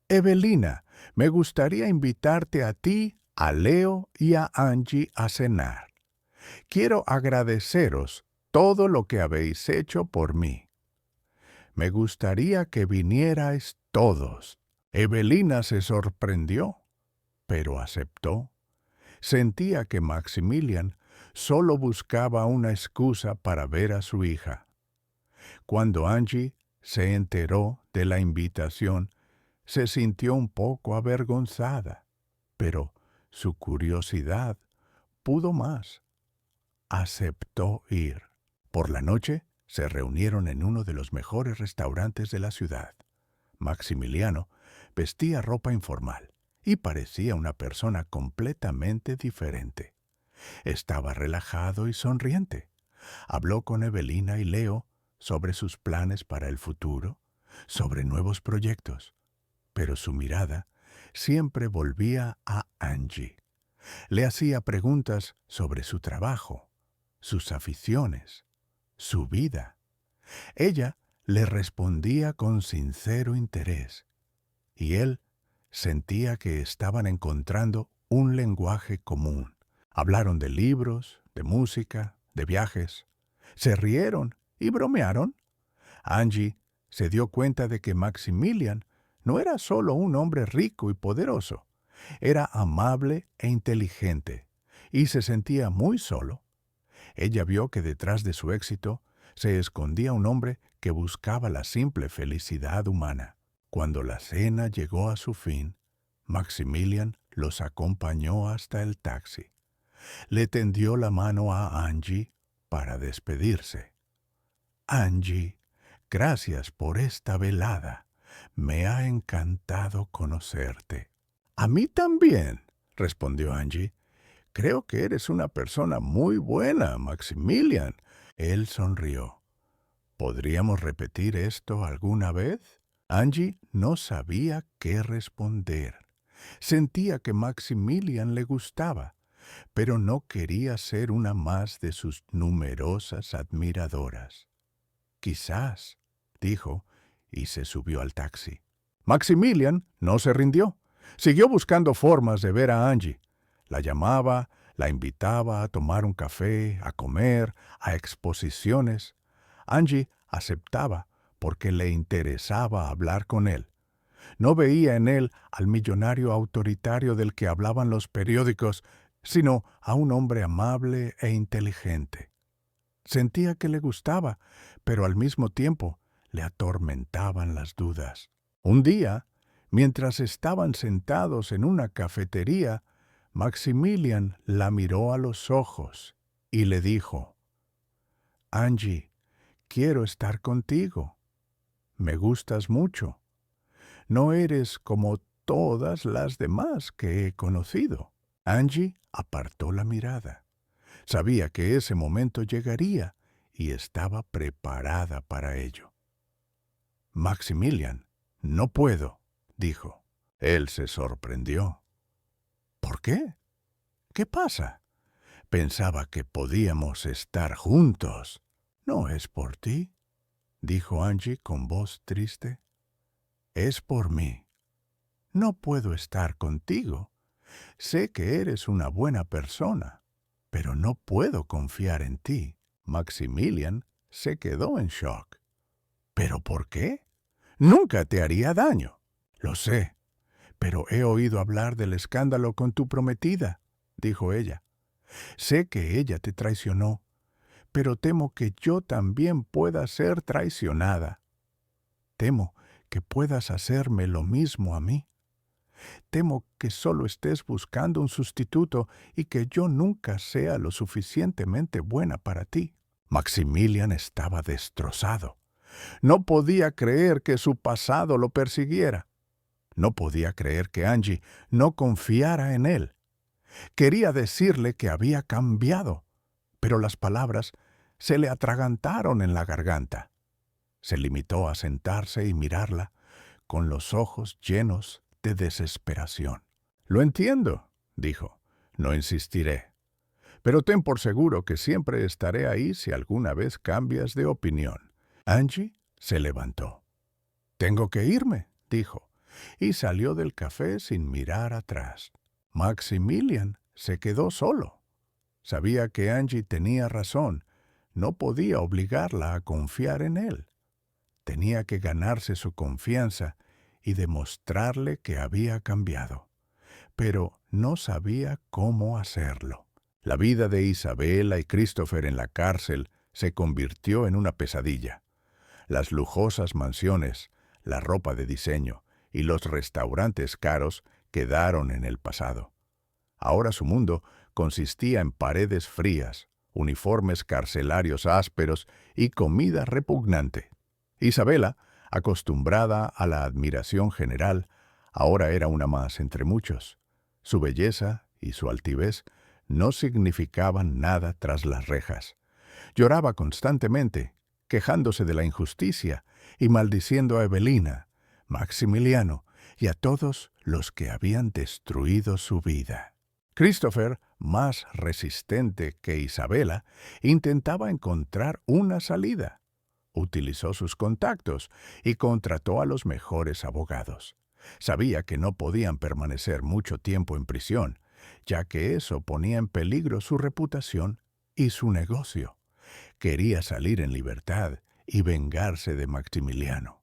«Evelina, me gustaría invitarte a ti, a Leo y a Angie a cenar. Quiero agradeceros todo lo que habéis hecho por mí. Me gustaría que vinierais todos». Evelina se sorprendió, pero aceptó. Sentía que Maximilian solo buscaba una excusa para ver a su hija. Cuando Angie se enteró de la invitación, se sintió un poco avergonzada, pero su curiosidad pudo más. Aceptó ir. Por la noche se reunieron en uno de los mejores restaurantes de la ciudad. Maximiliano vestía ropa informal y parecía una persona completamente diferente. Estaba relajado y sonriente. Habló con Evelina y Leo sobre sus planes para el futuro, sobre nuevos proyectos, pero su mirada siempre volvía a Angie. Le hacía preguntas sobre su trabajo, sus aficiones, su vida. Ella le respondía con sincero interés, y él sentía que estaban encontrando un lenguaje común. Hablaron de libros, de música, de viajes. Se rieron y bromearon. Angie se dio cuenta de que Maximilian no era solo un hombre rico y poderoso. Era amable e inteligente, y se sentía muy solo. Ella vio que detrás de su éxito se escondía un hombre que buscaba la simple felicidad humana. Cuando la cena llegó a su fin, Maximilian los acompañó hasta el taxi. Le tendió la mano a Angie para despedirse. «Angie, gracias por esta velada. Me ha encantado conocerte». «A mí también», respondió Angie. «Creo que eres una persona muy buena, Maximilian». Él sonrió. «¿Podríamos repetir esto alguna vez?». Angie no sabía qué responder. Sentía que Maximilian le gustaba, pero no quería ser una más de sus numerosas admiradoras. Quizás, dijo, y se subió al taxi. Maximilian no se rindió. Siguió buscando formas de ver a Angie. La llamaba, la invitaba a tomar un café, a comer, a exposiciones. Angie aceptaba porque le interesaba hablar con él. No veía en él al millonario autoritario del que hablaban los periódicos, sino a un hombre amable e inteligente. Sentía que le gustaba, pero al mismo tiempo le atormentaban las dudas. Un día, mientras estaban sentados en una cafetería, Maximilian la miró a los ojos y le dijo: «Angie, quiero estar contigo. Me gustas mucho. No eres como todas las demás que he conocido». Angie apartó la mirada. Sabía que ese momento llegaría y estaba preparada para ello. «Maximilian, no puedo», dijo. Él se sorprendió. «¿Por qué? ¿Qué pasa? Pensaba que podíamos estar juntos». «No es por ti», dijo Angie con voz triste. «Es por mí. No puedo estar contigo. Sé que eres una buena persona, pero no puedo confiar en ti». Maximilian se quedó en shock. «¿Pero por qué? Nunca te haría daño». «Lo sé, pero he oído hablar del escándalo con tu prometida», dijo ella. «Sé que ella te traicionó, pero temo que yo también pueda ser traicionada. Temo que puedas hacerme lo mismo a mí. Temo que solo estés buscando un sustituto y que yo nunca sea lo suficientemente buena para ti». Maximilian estaba destrozado. No podía creer que su pasado lo persiguiera. No podía creer que Angie no confiara en él. Quería decirle que había cambiado, pero las palabras se le atragantaron en la garganta. Se limitó a sentarse y mirarla con los ojos llenos de desesperación. «Lo entiendo», dijo. «No insistiré. Pero ten por seguro que siempre estaré ahí si alguna vez cambias de opinión». Angie se levantó. «Tengo que irme», dijo, y salió del café sin mirar atrás. Maximilian se quedó solo. Sabía que Angie tenía razón. No podía obligarla a confiar en él. Tenía que ganarse su confianza y demostrarle que había cambiado. Pero no sabía cómo hacerlo. La vida de Isabella y Christopher en la cárcel se convirtió en una pesadilla. Las lujosas mansiones, la ropa de diseño y los restaurantes caros quedaron en el pasado. Ahora su mundo consistía en paredes frías, uniformes carcelarios ásperos y comida repugnante. Isabela, acostumbrada a la admiración general, ahora era una más entre muchos. Su belleza y su altivez no significaban nada tras las rejas. Lloraba constantemente, quejándose de la injusticia y maldiciendo a Evelina, Maximiliano y a todos los que habían destruido su vida. Christopher, más resistente que Isabela, intentaba encontrar una salida. Utilizó sus contactos y contrató a los mejores abogados. Sabía que no podían permanecer mucho tiempo en prisión, ya que eso ponía en peligro su reputación y su negocio. Quería salir en libertad y vengarse de Maximiliano.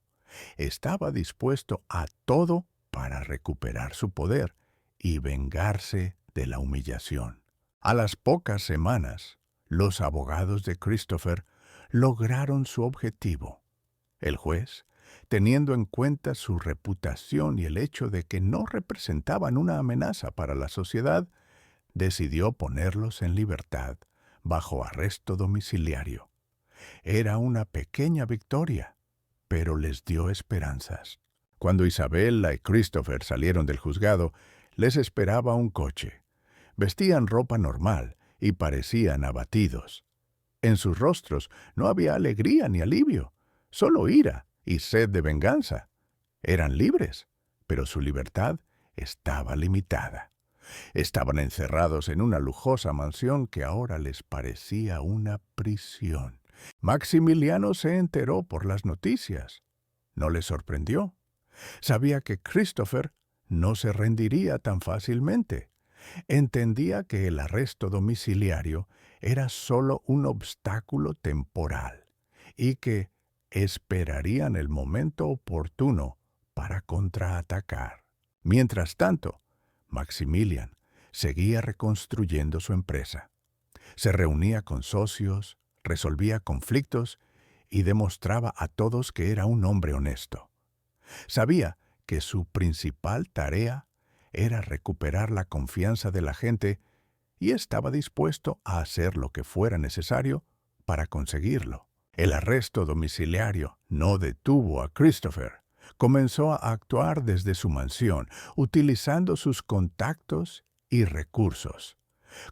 Estaba dispuesto a todo para recuperar su poder y vengarse de la humillación. A las pocas semanas, los abogados de Christopher lograron su objetivo. El juez, teniendo en cuenta su reputación y el hecho de que no representaban una amenaza para la sociedad, decidió ponerlos en libertad bajo arresto domiciliario. Era una pequeña victoria, pero les dio esperanzas. Cuando Isabella y Christopher salieron del juzgado, les esperaba un coche. Vestían ropa normal y parecían abatidos. En sus rostros no había alegría ni alivio, solo ira y sed de venganza. Eran libres, pero su libertad estaba limitada. Estaban encerrados en una lujosa mansión que ahora les parecía una prisión. Maximiliano se enteró por las noticias. No le sorprendió. Sabía que Christopher no se rendiría tan fácilmente. Entendía que el arresto domiciliario era solo un obstáculo temporal y que esperarían el momento oportuno para contraatacar. Mientras tanto, Maximilian seguía reconstruyendo su empresa. Se reunía con socios, resolvía conflictos y demostraba a todos que era un hombre honesto. Sabía que su principal tarea era recuperar la confianza de la gente y estaba dispuesto a hacer lo que fuera necesario para conseguirlo. El arresto domiciliario no detuvo a Christopher. Comenzó a actuar desde su mansión, utilizando sus contactos y recursos.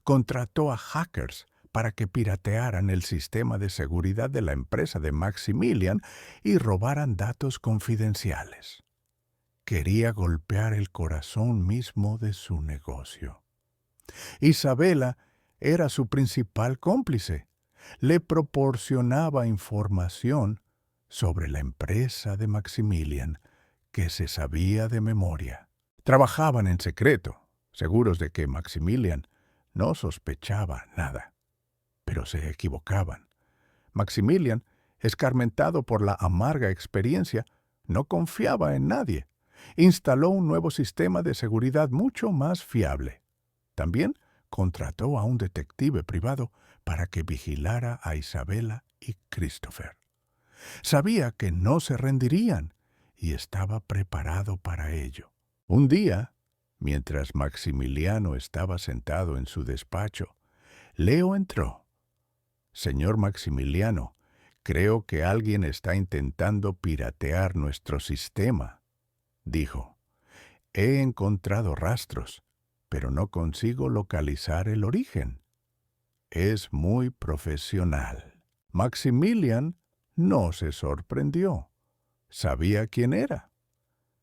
Contrató a hackers para que piratearan el sistema de seguridad de la empresa de Maximilian y robaran datos confidenciales. Quería golpear el corazón mismo de su negocio. Isabela era su principal cómplice. Le proporcionaba información sobre la empresa de Maximilian que se sabía de memoria. Trabajaban en secreto, seguros de que Maximilian no sospechaba nada. Pero se equivocaban. Maximilian, escarmentado por la amarga experiencia, no confiaba en nadie. Instaló un nuevo sistema de seguridad mucho más fiable. También contrató a un detective privado para que vigilara a Isabela y Christopher. Sabía que no se rendirían y estaba preparado para ello. Un día, mientras Maximiliano estaba sentado en su despacho, Leo entró. «Señor Maximiliano, creo que alguien está intentando piratear nuestro sistema», dijo. «He encontrado rastros, pero no consigo localizar el origen». Es muy profesional. Maximilian no se sorprendió. Sabía quién era.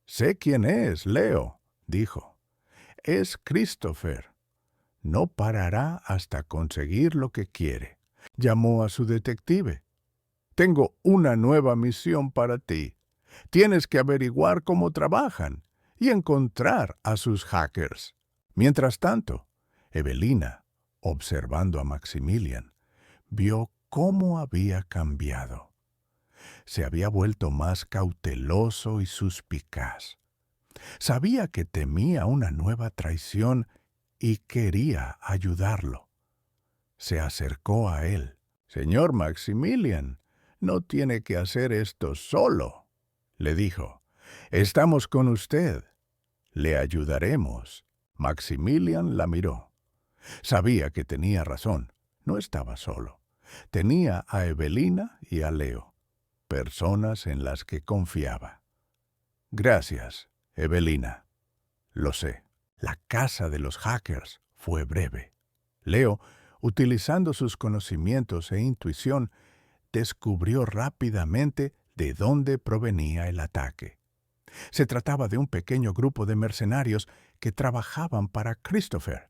«Sé quién es, Leo», dijo. «Es Christopher. No parará hasta conseguir lo que quiere». Llamó a su detective. «Tengo una nueva misión para ti. Tienes que averiguar cómo trabajan y encontrar a sus hackers». Mientras tanto, Evelina, observando a Maximilian, vio cómo había cambiado. Se había vuelto más cauteloso y suspicaz. Sabía que temía una nueva traición y quería ayudarlo. Se acercó a él. «Señor Maximilian, no tiene que hacer esto solo», le dijo. «Estamos con usted. Le ayudaremos». Maximilian la miró. Sabía que tenía razón. No estaba solo. Tenía a Evelina y a Leo, personas en las que confiaba. «Gracias, Evelina». «Lo sé». La caza de los hackers fue breve. Leo, utilizando sus conocimientos e intuición, descubrió rápidamente de dónde provenía el ataque. Se trataba de un pequeño grupo de mercenarios que trabajaban para Christopher.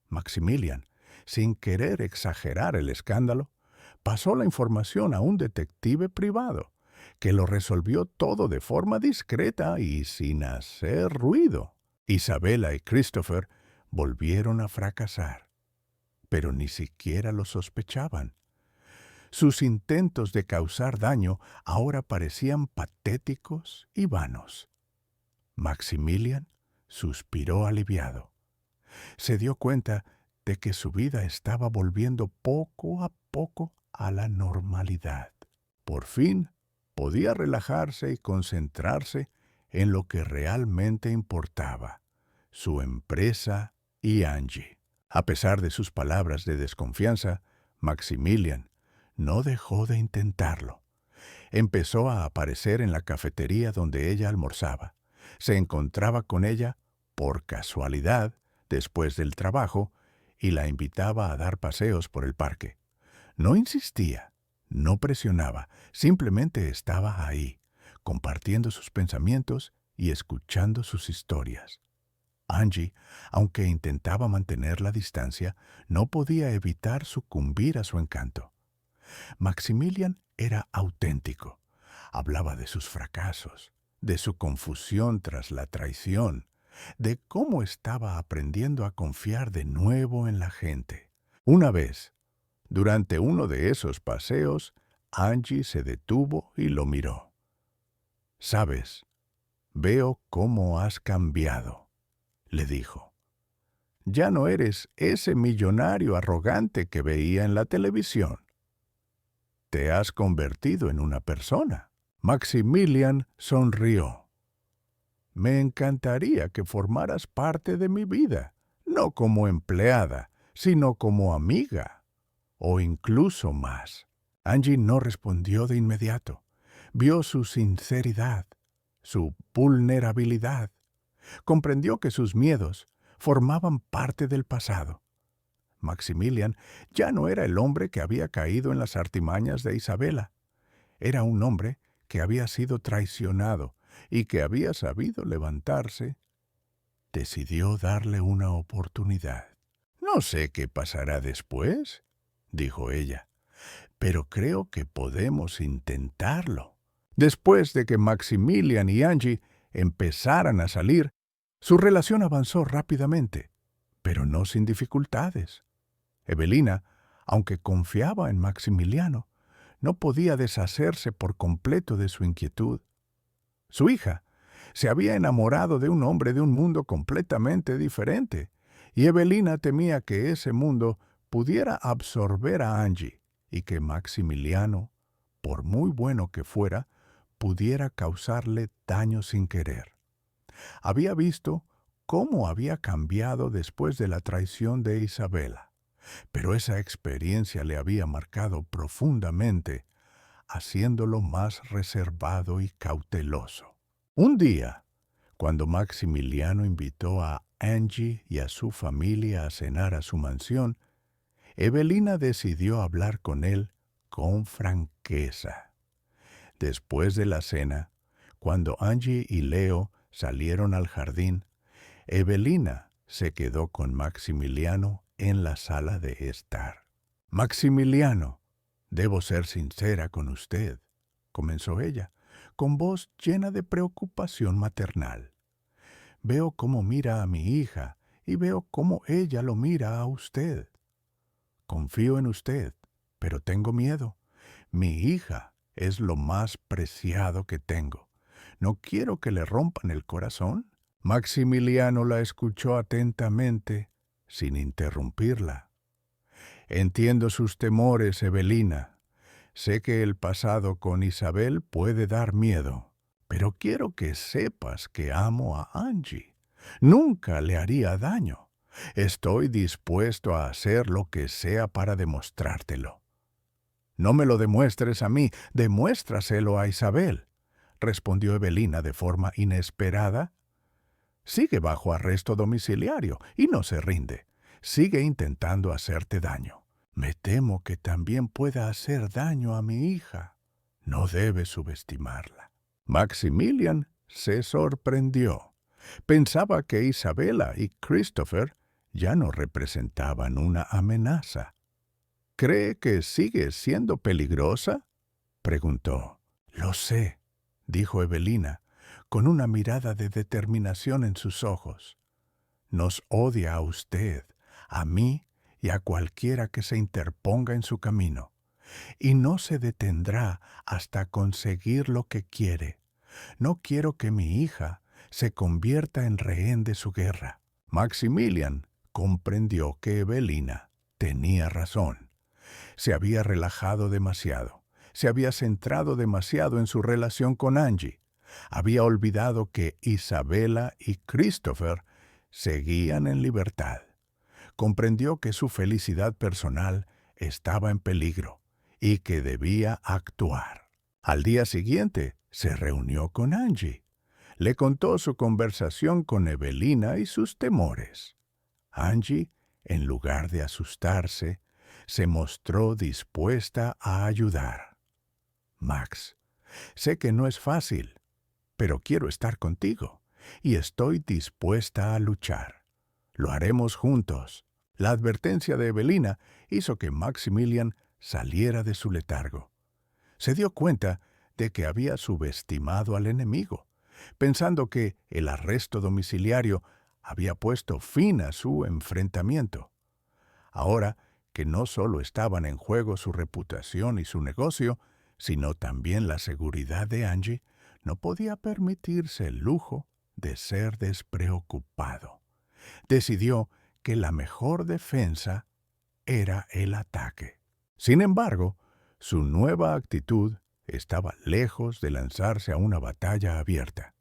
Maximilian, sin querer exagerar el escándalo, pasó la información a un detective privado, que lo resolvió todo de forma discreta y sin hacer ruido. Isabela y Christopher volvieron a fracasar, pero ni siquiera lo sospechaban. Sus intentos de causar daño ahora parecían patéticos y vanos. Maximilian suspiró aliviado. Se dio cuenta de que su vida estaba volviendo poco a poco a la normalidad. Por fin podía relajarse y concentrarse en lo que realmente importaba, su empresa y Angie. A pesar de sus palabras de desconfianza, Maximilian no dejó de intentarlo. Empezó a aparecer en la cafetería donde ella almorzaba. Se encontraba con ella, por casualidad, después del trabajo, y la invitaba a dar paseos por el parque. No insistía, no presionaba, simplemente estaba ahí, compartiendo sus pensamientos y escuchando sus historias. Angie, aunque intentaba mantener la distancia, no podía evitar sucumbir a su encanto. Maximilian era auténtico. Hablaba de sus fracasos, de su confusión tras la traición, de cómo estaba aprendiendo a confiar de nuevo en la gente. Una vez, durante uno de esos paseos, Angie se detuvo y lo miró. «Sabes, veo cómo has cambiado», le dijo. «Ya no eres ese millonario arrogante que veía en la televisión. Te has convertido en una persona». Maximilian sonrió. «Me encantaría que formaras parte de mi vida, no como empleada, sino como amiga, o incluso más». Angie no respondió de inmediato. Vio su sinceridad, su vulnerabilidad. Comprendió que sus miedos formaban parte del pasado. Maximilian ya no era el hombre que había caído en las artimañas de Isabela. Era un hombre que había sido traicionado y que había sabido levantarse. Decidió darle una oportunidad. «No sé qué pasará después», dijo ella, «pero creo que podemos intentarlo». Después de que Maximilian y Angie empezaran a salir, su relación avanzó rápidamente, pero no sin dificultades. Evelina, aunque confiaba en Maximiliano, no podía deshacerse por completo de su inquietud. Su hija se había enamorado de un hombre de un mundo completamente diferente, y Evelina temía que ese mundo pudiera absorber a Angie y que Maximiliano, por muy bueno que fuera, pudiera causarle daño sin querer. Había visto cómo había cambiado después de la traición de Isabela, pero esa experiencia le había marcado profundamente, haciéndolo más reservado y cauteloso. Un día, cuando Maximiliano invitó a Angie y a su familia a cenar a su mansión, Evelina decidió hablar con él con franqueza. Después de la cena, cuando Angie y Leo salieron al jardín, Evelina se quedó con Maximiliano en la sala de estar. «Maximiliano, debo ser sincera con usted», comenzó ella, con voz llena de preocupación maternal. «Veo cómo mira a mi hija y veo cómo ella lo mira a usted. Confío en usted, pero tengo miedo. Mi hija es lo más preciado que tengo. ¿No quiero que le rompan el corazón?» Maximiliano la escuchó atentamente, sin interrumpirla. «Entiendo sus temores, Evelina. Sé que el pasado con Isabel puede dar miedo, pero quiero que sepas que amo a Angie. Nunca le haría daño. Estoy dispuesto a hacer lo que sea para demostrártelo». «No me lo demuestres a mí, demuéstraselo a Isabel», respondió Evelina de forma inesperada. «Sigue bajo arresto domiciliario y no se rinde. Sigue intentando hacerte daño. Me temo que también pueda hacer daño a mi hija. No debes subestimarla». Maximilian se sorprendió. Pensaba que Isabela y Christopher ya no representaban una amenaza. «¿Cree que sigue siendo peligrosa?», preguntó. «Lo sé», dijo Evelina, con una mirada de determinación en sus ojos. «Nos odia a usted, a mí y a cualquiera que se interponga en su camino, y no se detendrá hasta conseguir lo que quiere. No quiero que mi hija se convierta en rehén de su guerra». Maximilian comprendió que Evelina tenía razón. Se había relajado demasiado. Se había centrado demasiado en su relación con Angie. Había olvidado que Isabela y Christopher seguían en libertad. Comprendió que su felicidad personal estaba en peligro y que debía actuar. Al día siguiente se reunió con Angie. Le contó su conversación con Evelina y sus temores. Angie, en lugar de asustarse, se mostró dispuesta a ayudar. «Max, sé que no es fácil, pero quiero estar contigo. y estoy dispuesta a luchar. Lo haremos juntos. La advertencia de Evelina hizo que Maximilian saliera de su letargo. Se dio cuenta de que había subestimado al enemigo, pensando que el arresto domiciliario había puesto fin a su enfrentamiento. Ahora que no solo estaban en juego su reputación y su negocio, sino también la seguridad de Angie, no podía permitirse el lujo de ser despreocupado. Decidió que la mejor defensa era el ataque. Sin embargo, su nueva actitud estaba lejos de lanzarse a una batalla abierta.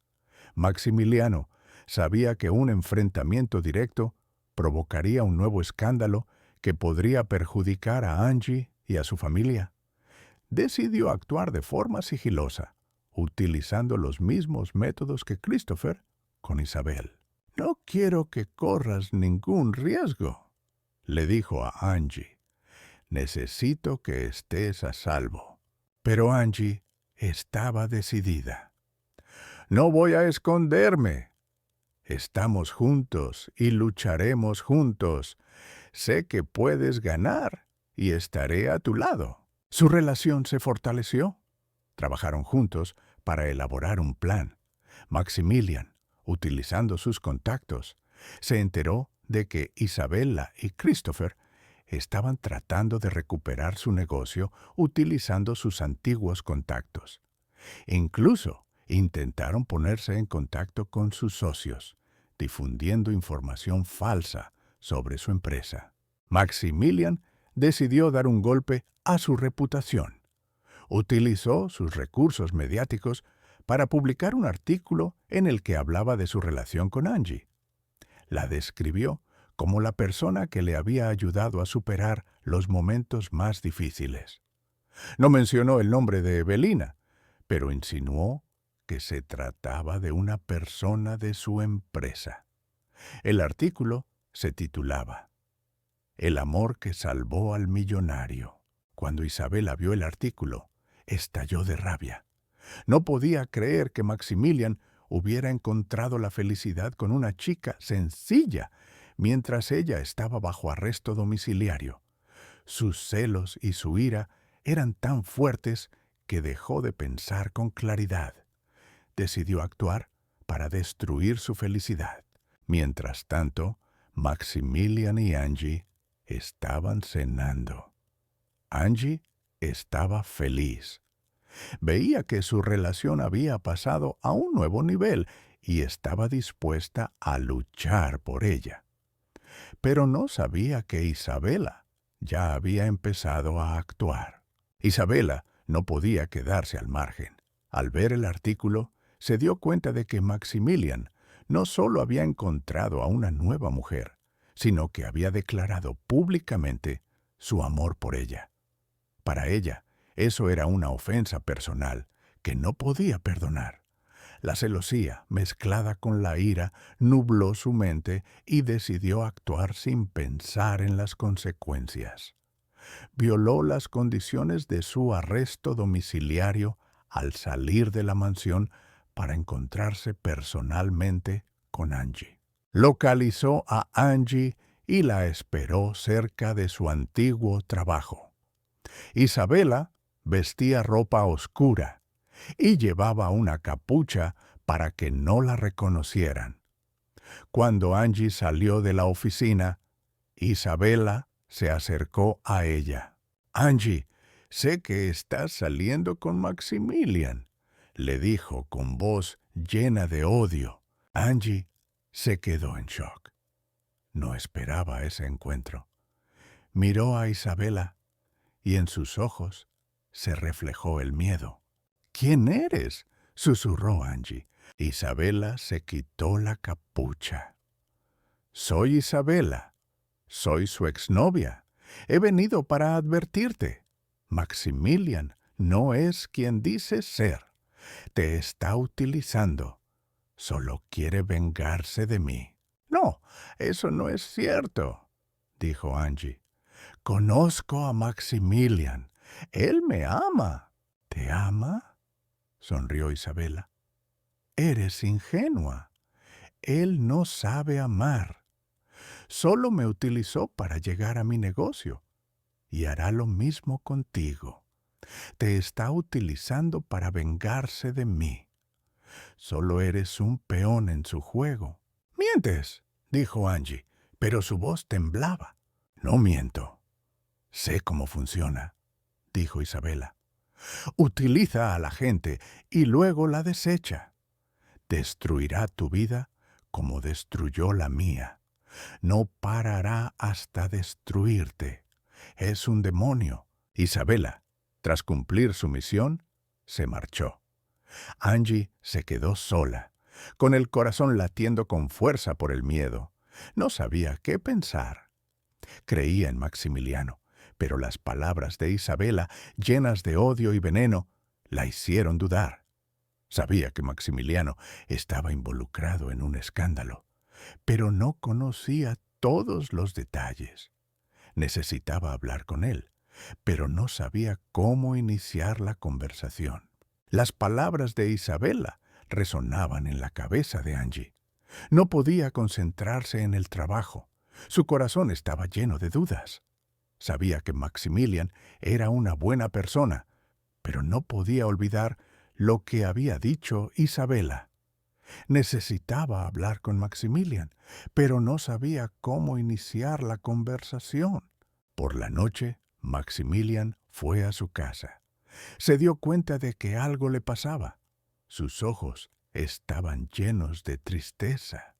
Maximiliano sabía que un enfrentamiento directo provocaría un nuevo escándalo que podría perjudicar a Angie y a su familia. Decidió actuar de forma sigilosa, utilizando los mismos métodos que Christopher con Isabel. «No quiero que corras ningún riesgo», le dijo a Angie. «Necesito que estés a salvo». Pero Angie estaba decidida. «No voy a esconderme. Estamos juntos y lucharemos juntos. Sé que puedes ganar y estaré a tu lado». Su relación se fortaleció. Trabajaron juntos para elaborar un plan. Maximilian, utilizando sus contactos, se enteró de que Isabella y Christopher estaban tratando de recuperar su negocio utilizando sus antiguos contactos. Incluso intentaron ponerse en contacto con sus socios, difundiendo información falsa sobre su empresa. Maximilian decidió dar un golpe a su reputación. Utilizó sus recursos mediáticos para publicar un artículo en el que hablaba de su relación con Angie. La describió como la persona que le había ayudado a superar los momentos más difíciles. No mencionó el nombre de Evelina, pero insinuó que se trataba de una persona de su empresa. El artículo se titulaba «El amor que salvó al millonario». Cuando Isabella vio el artículo, estalló de rabia. No podía creer que Maximilian hubiera encontrado la felicidad con una chica sencilla mientras ella estaba bajo arresto domiciliario. Sus celos y su ira eran tan fuertes que dejó de pensar con claridad. Decidió actuar para destruir su felicidad. Mientras tanto, Maximilian y Angie estaban cenando. Angie estaba feliz. Veía que su relación había pasado a un nuevo nivel y estaba dispuesta a luchar por ella. Pero no sabía que Isabella ya había empezado a actuar. Isabella no podía quedarse al margen. Al ver el artículo, se dio cuenta de que Maximilian no solo había encontrado a una nueva mujer, sino que había declarado públicamente su amor por ella. Para ella, eso era una ofensa personal que no podía perdonar. La celosía, mezclada con la ira, nubló su mente y decidió actuar sin pensar en las consecuencias. Violó las condiciones de su arresto domiciliario al salir de la mansión para encontrarse personalmente con Angie. Localizó a Angie y la esperó cerca de su antiguo trabajo. Isabella vestía ropa oscura y llevaba una capucha para que no la reconocieran. Cuando Angie salió de la oficina, Isabella se acercó a ella. «Angie, sé que estás saliendo con Maximilian», le dijo con voz llena de odio. Angie se quedó en shock. No esperaba ese encuentro. Miró a Isabella y en sus ojos se reflejó el miedo. «¿Quién eres?», susurró Angie. Isabella se quitó la capucha. «Soy Isabella. Soy su exnovia. He venido para advertirte. Maximilian no es quien dice ser. Te está utilizando. Solo quiere vengarse de mí». «No, eso no es cierto», dijo Angie. «Conozco a Maximilian. Él me ama». «¿Te ama?», sonrió Isabella. «Eres ingenua. él no sabe amar. Solo me utilizó para llegar a mi negocio y hará lo mismo contigo. Te está utilizando para vengarse de mí. Solo eres un peón en su juego. —¡Mientes! —dijo Angie, pero su voz temblaba. —No miento. Sé cómo funciona —dijo Isabela. Utiliza a la gente y luego la desecha. Destruirá tu vida como destruyó la mía. No parará hasta destruirte. Es un demonio. Isabela, tras cumplir su misión, se marchó. Angie se quedó sola, con el corazón latiendo con fuerza por el miedo. No sabía qué pensar. Creía en Maximiliano, pero las palabras de Isabela, llenas de odio y veneno, la hicieron dudar. Sabía que Maximiliano estaba involucrado en un escándalo, pero no conocía todos los detalles. Necesitaba hablar con él, pero no sabía cómo iniciar la conversación. Las palabras de Isabela resonaban en la cabeza de Angie. No podía concentrarse en el trabajo. Su corazón estaba lleno de dudas. Sabía que Maximilian era una buena persona, pero no podía olvidar lo que había dicho Isabela. Necesitaba hablar con Maximilian, pero no sabía cómo iniciar la conversación. Por la noche, Maximilian fue a su casa. Se dio cuenta de que algo le pasaba. Sus ojos estaban llenos de tristeza.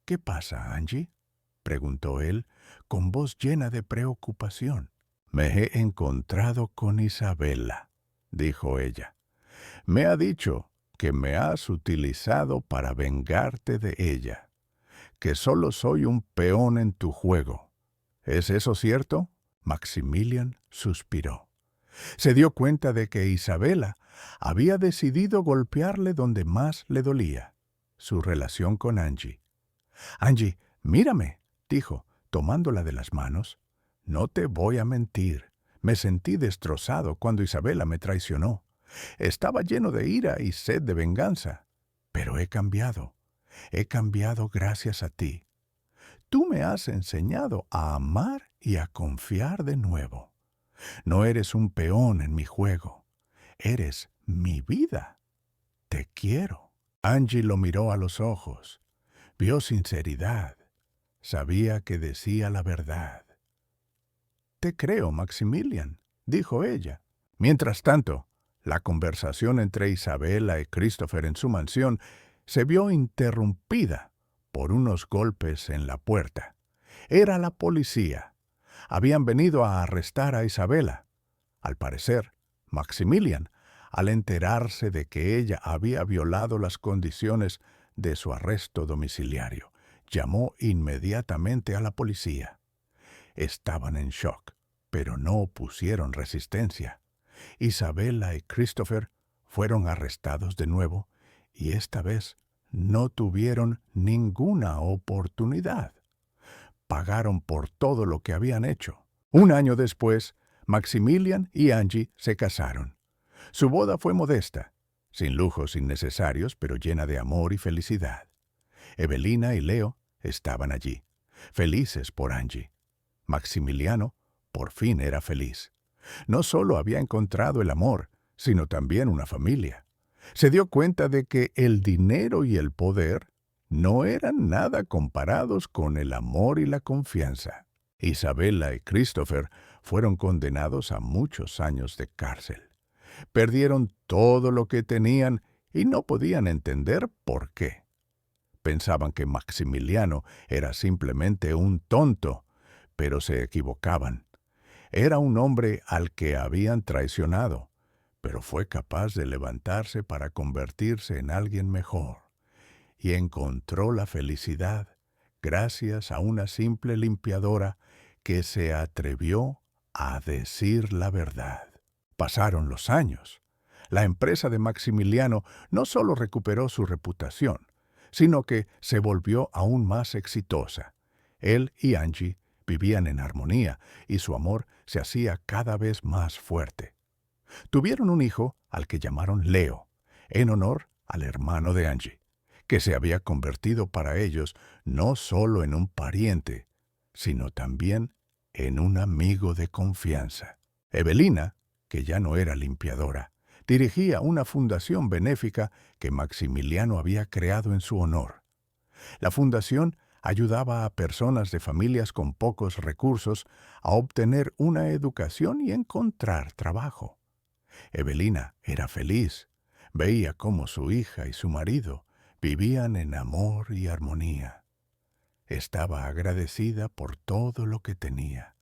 —¿Qué pasa, Angie? —preguntó él, con voz llena de preocupación. —Me he encontrado con Isabela —dijo ella. Me ha dicho que me has utilizado para vengarte de ella, que solo soy un peón en tu juego. ¿Es eso cierto? Maximilian suspiró. Se dio cuenta de que Isabela había decidido golpearle donde más le dolía, su relación con Angie. —Angie, mírame —dijo, tomándola de las manos—. No te voy a mentir. Me sentí destrozado cuando Isabela me traicionó. Estaba lleno de ira y sed de venganza. Pero he cambiado. He cambiado gracias a ti. Tú me has enseñado a amar y a confiar de nuevo. No eres un peón en mi juego. Eres mi vida. Te quiero. Angie lo miró a los ojos. Vio sinceridad. Sabía que decía la verdad. —Te creo, Maximilian —dijo ella. Mientras tanto, la conversación entre Isabela y Christopher en su mansión se vio interrumpida por unos golpes en la puerta. Era la policía. Habían venido a arrestar a Isabela. Al parecer, Maximilian, al enterarse de que ella había violado las condiciones de su arresto domiciliario, llamó inmediatamente a la policía. Estaban en shock, pero no opusieron resistencia. Isabela y Christopher fueron arrestados de nuevo y esta vez no tuvieron ninguna oportunidad. Pagaron por todo lo que habían hecho. Un año después, Maximilian y Angie se casaron. Su boda fue modesta, sin lujos innecesarios, pero llena de amor y felicidad. Evelina y Leo estaban allí, felices por Angie. Maximiliano por fin era feliz. No solo había encontrado el amor, sino también una familia. Se dio cuenta de que el dinero y el poder no eran nada comparados con el amor y la confianza. Isabela y Christopher fueron condenados a muchos años de cárcel. Perdieron todo lo que tenían y no podían entender por qué. Pensaban que Maximiliano era simplemente un tonto, pero se equivocaban. Era un hombre al que habían traicionado, pero fue capaz de levantarse para convertirse en alguien mejor, y encontró la felicidad gracias a una simple limpiadora que se atrevió a decir la verdad. Pasaron los años. La empresa de Maximiliano no solo recuperó su reputación, sino que se volvió aún más exitosa. Él y Angie vivían en armonía y su amor se hacía cada vez más fuerte. Tuvieron un hijo al que llamaron Leo, en honor al hermano de Angie, que se había convertido para ellos no solo en un pariente, sino también en un amigo de confianza. Evelina, que ya no era limpiadora, dirigía una fundación benéfica que Maximiliano había creado en su honor. La fundación ayudaba a personas de familias con pocos recursos a obtener una educación y encontrar trabajo. Evelina era feliz. Veía cómo su hija y su marido vivían en amor y armonía. Estaba agradecida por todo lo que tenía.